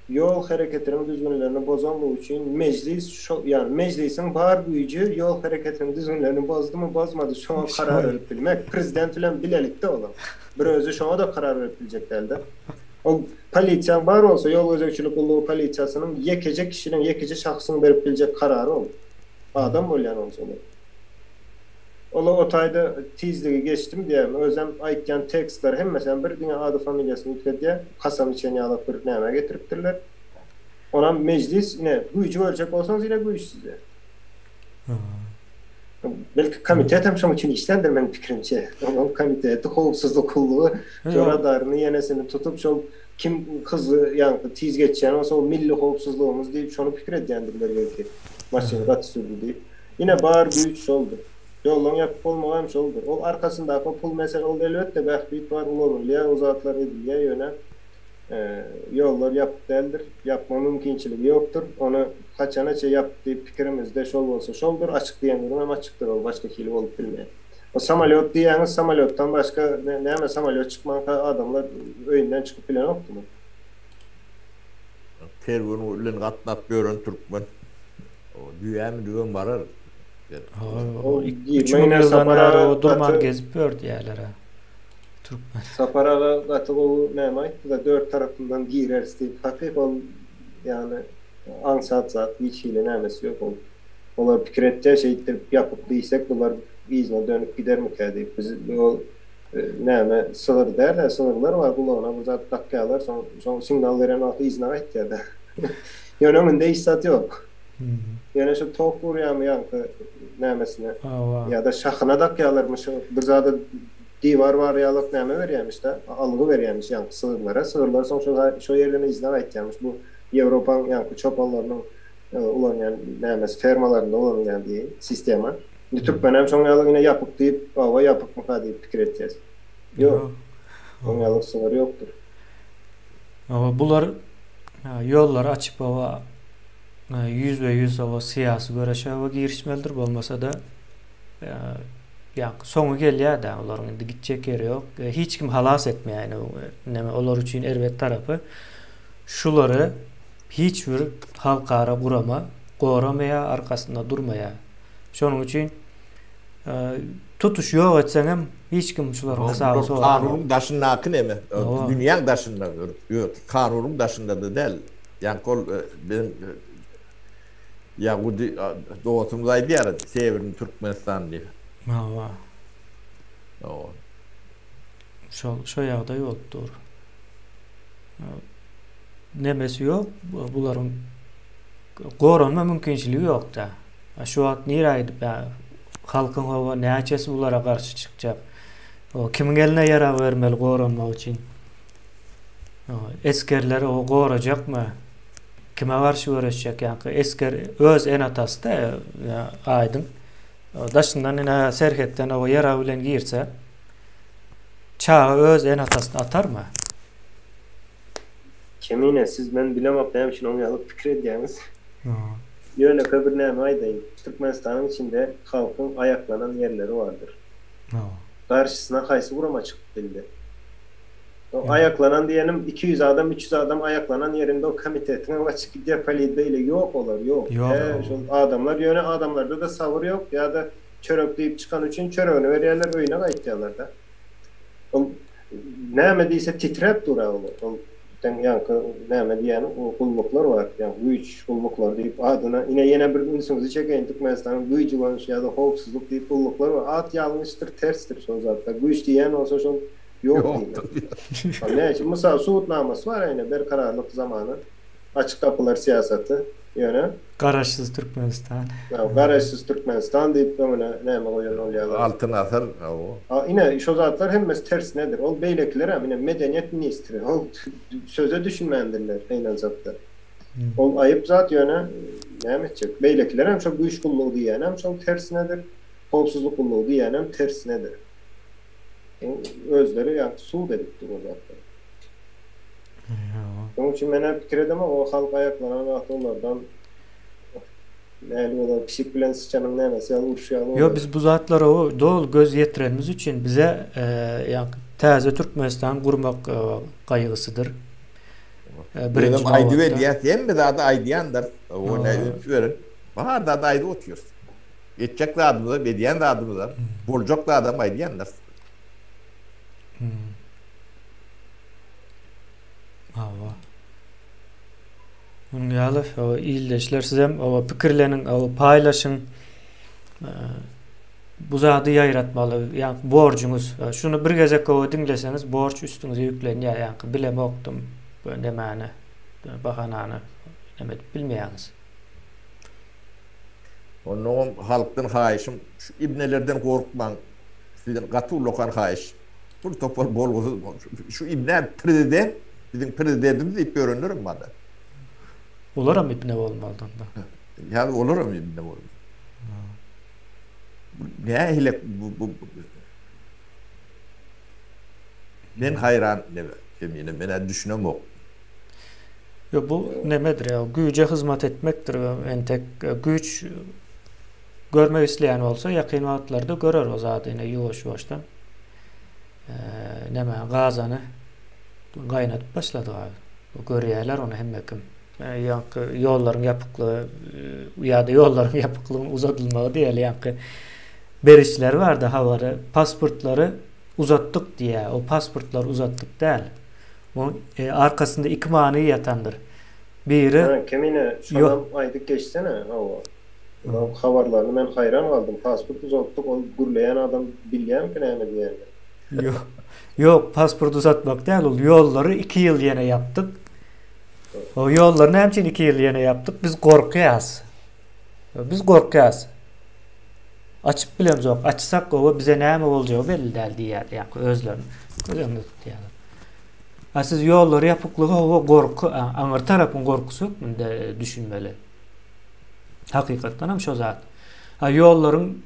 yol hareketinin düzgünlerini bozanlığı için meclis yani meclisin bar gücü yol hareketinin düzgünlerini bozdu mu bozmadı şu an karar verip bilmek prezident bilen bilelikte olan bir özü şu da karar verip bilecek elde. O polisiya var olsa yol gözekçilik kulluğu polisiyasının yekece kişinin yekece şahsın verip bilecek kararı olur. Adam olayan olsa olur. Ola o tayda tizliği geçtim diyeyim. Özlem aytyan tekstler hem mesela bir dünya adı familyasını yüklediye kasam için yağlık bir neme getiriptirler. Ona meclis yine gücü verecek olsanız yine güç size. Belki komite hem şunun için işlendir benim fikrimce. Onun komiteti kovsuzluk kulluğu radarını yenesini tutup şu kim hızlı yani tiz geçeceğini olsa o milli kovsuzluğumuz deyip şunu fikir ediyendirler belki. Maşını katı sürdü deyip. Yine bağır güç oldu. Yolun yapıp olmamış oldu. O arkasında pul mesele oldu elbette behbit var olurluya uzatlar ediliye yöne yollar yapıp değildir. Yapma mümkünçiliği yoktur. Onu kaçana yaptığı fikrimizde şol olsa şoldur. Açık diyen durum ama açıktır o. Başka kili olup bilmeyen. O samalot diyeniz samalottan başka ne ama samalot çıkmak adamlar öğünden çıkıp bilen yoktu mu? Tervunu ulen katnap görün Türkmen. O düğen düğün varar. O 3 yıldan o durman gezip gördü yerlere. Türkmen. Saparaga katı o neyme? Da 4 tarafından girerse hafif ol yani ansat zat hiç hile nemesi yok ol. Onlar fikir edeceği şeydir yapıp değilsek bunlar izne dönüp gider mi kadar biz o neyme sınır derler sınırlar var kulağına bu zat dakikalar son sinyal veren altı izne ihtiyacı. Yönümünde hissat yok. Yani şu tok vuruyor yankı nemesine ya da şahına dakikalarmış bir zada divar var yalık neme veriyormuş da algı veriyormuş yankı sığırlara son şu yerlerine izne ihtiyacı bu Avrupa'nın yankı çopanlarının ulan yani nemesi fermalarında olan yani diye sistema. Türkmen hem son yalık yine yapıp deyip hava yapıp mı kadar fikir edeceğiz. Yok. Onun yalık sınırı yoktur. Ama bunlar yollar açıp hava %100 hava siyasi görüşe hava girişmelidir. Olmasa da yani sonu geliyor da onların gidecek yeri yok. Hiç kim halas etmiyor yani. Onlar için elbet tarafı şuları hiçbir halkara kurama, koramaya, arkasında durmaya. Şunun için tutuş yok etsenem hiç kim şuların hesabı sorar. Kanunun daşında akın emi. Dünyanın daşında yok. Kanunun daşında da değil. Yani benim Yahudi doğutumdaydı ya Severin Türkmenistan diye. Şu yağda yok doğru. nemesi yok. Buların goranma mümkinçiliği yok da. Şu an niraydı halkın hava näçesi bulara karşı çıkacak. O kimin eline yara vermeli goranma için? Eskerleri o goracak mı? Kime karşı uğraşacak yani? Esker öz en atası da ya, aydın. Daşından ina serhetten o yara bilen girse çağı öz en atasını atar mı? Kemine siz ben bilemem ne için onu alıp fikir edeceğiniz. Yöne kabir ne aydayım. Türkmenistan'ın içinde halkın ayaklanan yerleri vardır. Karşısına kaysı vurama çıktı dildi. O ayaklanan diyelim 200 adam 300 adam ayaklanan yerinde o komitetin ama çıkıp yapalıydı ile yok olur yok. Şu adamlar yöne adamlarda da savur yok ya da çörökleyip çıkan için çöröğünü verirler oyuna kayıtlarlar da. O neyse titrep dura olur. Yankı neyme diyen o kulluklar var. Yani güç kulluklar deyip adına yine bir ünsümüzü çekeyim Türkmenistan'ın güç olan ya da hoksuzluk deyip kulluklar var. Ad yanlıştır, terstir şu zaten. Güç diyen olsa şu yok değil. Ne için? Mesela Suudnaması var yine berkararlık zamanı. Açık kapılar siyaseti yöne. Garajsız Türkmenistan. Garajsız Türkmenistan deyip neyme koyan oluyor. Altın asır o. Yine şu zatlar hem ters nedir? O beylekler hem yine medeniyet ministri. O söze düşünmendirler aynen zatlar. O ayıp zat yöne ne edecek? Beylekler hem çok güç kulluğu diyen hem çok ters nedir? Kolsuzluk kulluğu diyen hem ters nedir? Özleri yani su dediktir o zatlar. Onun için ben hep fikir edemem o halk ayaklanan onlardan yani o pişik bilen sıçanın nemesi yalı uşayalı. Yok biz bu zatlara o doğal göz yetirenimiz için bize yani taze Türkmenistan kurmak kaygısıdır. Benim aydıve diyeyim mi daha da aydiyandır. O ne verin. Baharda da aydı otuyoruz. Geçecek de adımıza, bediyen de adımıza. Bulacak da adam aydiyandır. Hava. Onun yalı o iyilleşler sizem o fikirlerinin o paylaşın bu zatı yayratmalı. Yani borcunuz şunu bir gezek o dinleseniz borç üstünüze yükleniyor yani bileme oktum böyle mani bahananı demek bilmeyeniz. Onun halktan hayışım şu ibnelerden korkman sizin katı lokan hayış. Bu topal bol şu ibne prezident bizim prezidentimiz ip görünürüm bana. Olur mu ibne olmadan da? Ya olur mu ibne olur? Ne hele bu ben hayran eminim ben düşünem o. Yo bu nemedir ya? Güce hizmet etmektir. En tek güç görmek isteyen olsa yakın vaatlarda görür o zaten yine yavaş-yavaştan. Neme gazanı kaynatıp başladı abi. O görüyorlar onu hem yakın. Yolların yapıklığı ya da yolların yapıklığının uzatılmağı değil yankı berişler vardı havarı pasportları uzattık diye o pasportlar uzattık değil o arkasında iki mani yatandır biri kemine şundan aydık geçsene hava havarlarını ben hayran aldım pasport uzattık o gurlayan adam bilyen ki ne diye yok pasport uzatmak değil yolları 2 yıl yine yaptık. O yollarını hem için 2 yıl yine yaptık. Biz korkuyoruz. Açıp bilemiz yok. Açsak o bize ne mi olacağı belli değil diye yani özlerini. Gözümde tutuyorlar. Siz yolları yapıklığı o korku, anır tarafın korkusu yok mu de düşünmeli. Hakikaten hem şu zat. Yolların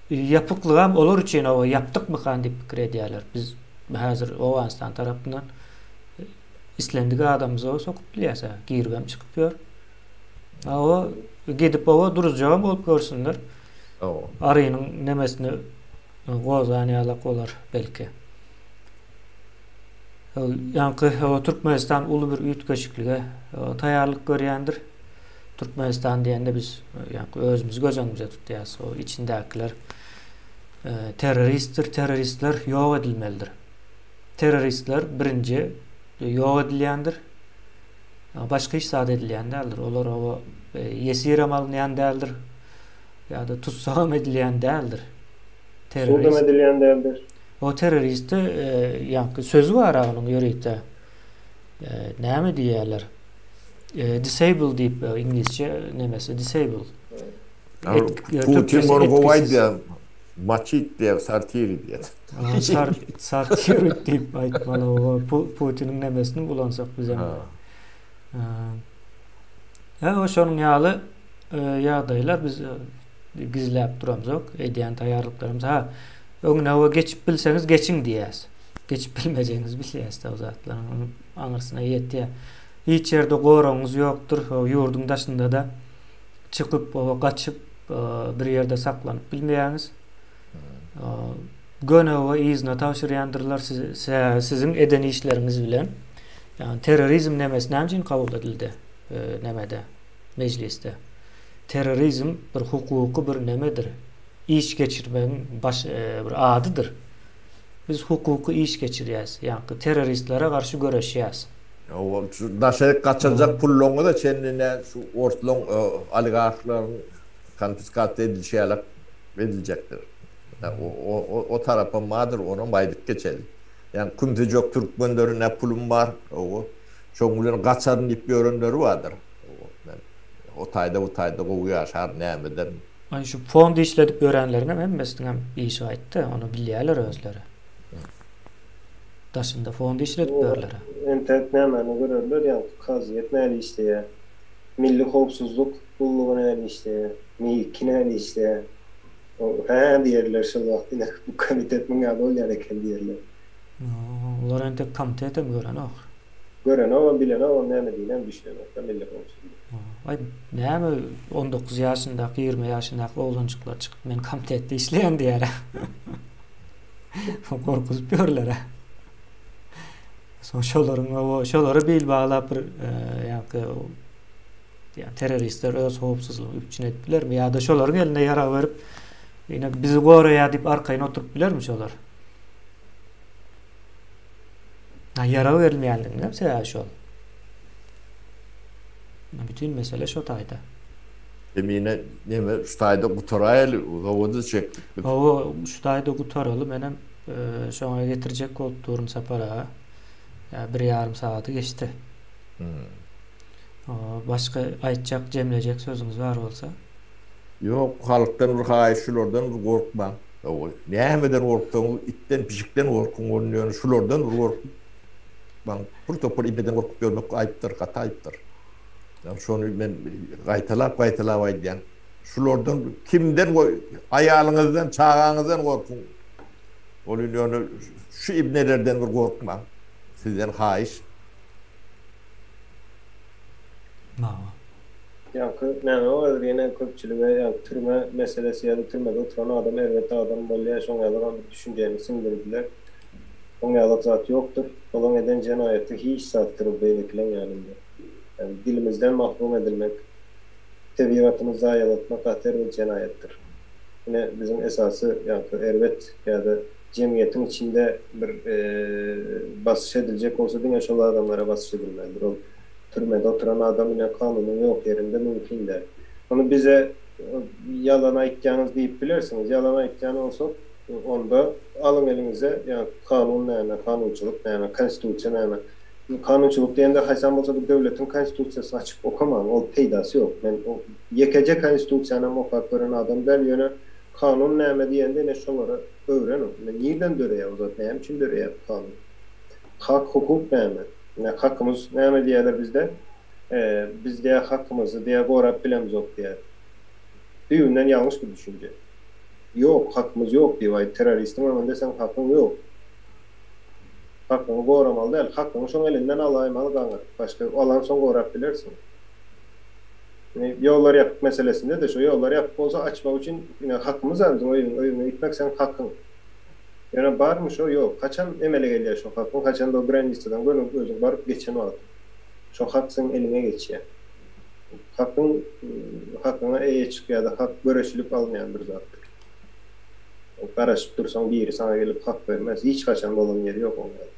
yapıklığı hem olur için o yaptık mı kan deyip fikir ediyorlar. Biz hazır o Afganistan tarafından İslendik adamımıza o sokup biliyasa girgem çıkıpıyor. O gidip o duruzcağım olup görsünler. Arayının nemesini gozani alak olar belki. Yankı o Türkmenistan ulu bir ütkeşikliğe tayarlık görüyendir. Türkmenistan diyende biz yankı özümüzü gözümüze tutuyaz. O içindekiler teröristtir. Teröristler yok edilmelidir. Teröristler birinci yok edilendir. Başka iş sade edilen değildir. Olur o yesirem alınayan değildir. Ya da tutsağım edilen değildir. Terörist edilen değildir. O teröristi yani sözü var onun yürüyte. Ne mi diyorlar? Disable deyip İngilizce nemesi disable. Putin onu kovaydı maçı diye sartiri diye. Sartiri deyip aytmalı o Putin'in nemesini bulansak bize. O şonun ýaly ýagdaýlar biz gizläp duramyzok, edýän taýýarlyklarymyz. Öňüne o geçip bilseňiz geçiň diýäs. Geçip bilmejeňiz bilýäs o zatlaryň aňyrsyna ýetdi. Hiç ýerde goraňyz ýokdur. O ýurdun daşynda da çykyp, gaçyp bir ýerde saklanyp bilmeýäňiz. Göne o izne tawşyrýandyrlar sizin eden işleriniz bilen. Yani terörizm nemesi näme kabul edildi nemede, mecliste. Terörizm bir hukuky bir nemedir. İş geçirmeň bir adydyr. Biz hukuky iş geçirýäs. Yani teröristlere karşı göreşýäs. O daşa kaçacak pulloňu da kendine şu ortalan oligarkların konfiskat edilýär edilecektir. Yani o tarafa madır onun baydık geçeli. Yani Kümtejok Türkmenlerine pulum var. O çoğunluğun kaçarın ip yörünleri vardır. O tayda kovuyor aşar nämeden. Ay şu fond işledip öğrenlerine hemmesine iş aitdi. Onu bilýärler özleri. Daşında fond işledip öğrenlere. Internet nämäni görürler ýa kazyet näli işleýär. Milli howpsuzlyk bullugy näli işleýär. Miki näli işleýär. Diýerler şu wagtda bu komitetiniň ýaly bolýar eken diýerler. Olar ente komitete gören Gören o bilen o näme diýen düşünmek milli howpsuzlyk. Ay näme 19 ýaşyndaky 20 ýaşyndaky oglançyklar çykyp men komitetde işleýän diýer. Korkup görler. Şolary bil baglap bir yani teröristler öz howpsuzlygy üçin etdilermi ýa-da şolaryň eline ýara berip ýene bizi goraýa diýip arkaýyna oturup bilermi şolar? Ýara berilmeýändigini näme şol? Bütün mesele şu taýda. Emine näme şu taýda gutaraýly, gowudy çekdik. O şu taýda gutaraly menem şoňa getirjek bolup durun sapara. Ya 1,5 saаты geçti. Başka aýtjak, jemlejek sözüňiz bar bolsa? Yok, halkdan bir haýşulardan bir gorkma. O nämeden gorkdyň, itten, pişikden gorkun bolýar, şulardan bir gork. Ben pur topur ibeden gorkup görmek aýpdyr, gata aýpdyr. Şonu men gaýtalap aýdýan. Şulardan kimden aýalyňyzdan, çağaňyzdan gorkun. Bolýar, şu ibnelerden bir gorkma. Sizden haýyş. Näme var ýene köpçülüge türme meselesi ýa-da türmede oturan adam elbetde adam bolýar, şoň ýaly düşünjeni sindirdiler. Oň ýaly zat ýokdur. Olan eden jenaýaty hiç satdyryp beýlekilen ýalynda. Yani dilimizden mahrum edilmek, tebiatymyzy zaýalatmak hater bir jenaýatdyr. Ýene bizim esasy elbet ýa-da cemiyetin içinde bir basış edilecek olsa da şol adamlara basış edilmelidir. O türmede oturan adam yine kanunun yok yerinde mümkün der. Onu bize yalan aýtýanyňyz diýip bilersiniz. Yalan aýtýany olsa onda alın elinize yani kanun näme, kanunçylyk näme, konstitusiýa näme. Kanunçylyk diýende haýsam bolsa bu döwletiň konstitusiýasyny açyp okamaň, ol peýdasy ýok. Men o ýekece konstitusiýany okap gören adam bel ýöne kanun näme diýende ne şolara öwrenim. Neden döreýär ozat näme üçin döreýär kanun? Hak, hukuk näme? Ne hakkımız näme diýerler bizde? Biz diýär hakkymyzy diýär gorap bilemiz ok diýär. Büyünden yanlış bir düşünce. Yok, hakkımız yok diýär teröristim ama desem hakkın yok. Hakkını goramaly değil, hakkını şoň elinden alaýmaly gaňar. Başka alan soň gorap bilersin. Yollar yapıp meselesinde de şu yollar yapıp olsa açmak için yine hakkımız var. Oyunu gitmek sen hakkın. Yani var mı şu? Yok. Kaçan emele geliyor şu hakkın. Kaçan da o grand listeden görünüp özün varıp geçen o adam. Şu hak senin eline geçiyor. Hakkına çıkıyor da hak görüşülüp almayan bir zattır. Karışıp dursan biri sana gelip hak vermez. Hiç kaçan olan yeri yok onlarda.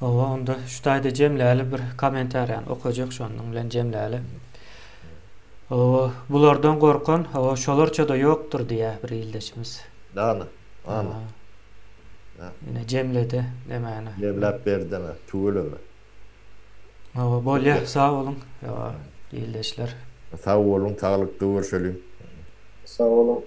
Onda şu taýda jemläli bir kommentariýany okajak şondan bilen jemläli. Bulardan gorkan, şolarça da ýokdur diýär bir ildeşimiz. Ana. Ýene jemledi demäni. Jemläp berdeme, tüweleme. Bolya, sağ olun. Ya, iyileşler. Sağ olun, sağlıklı görüşelim. Sağ olun.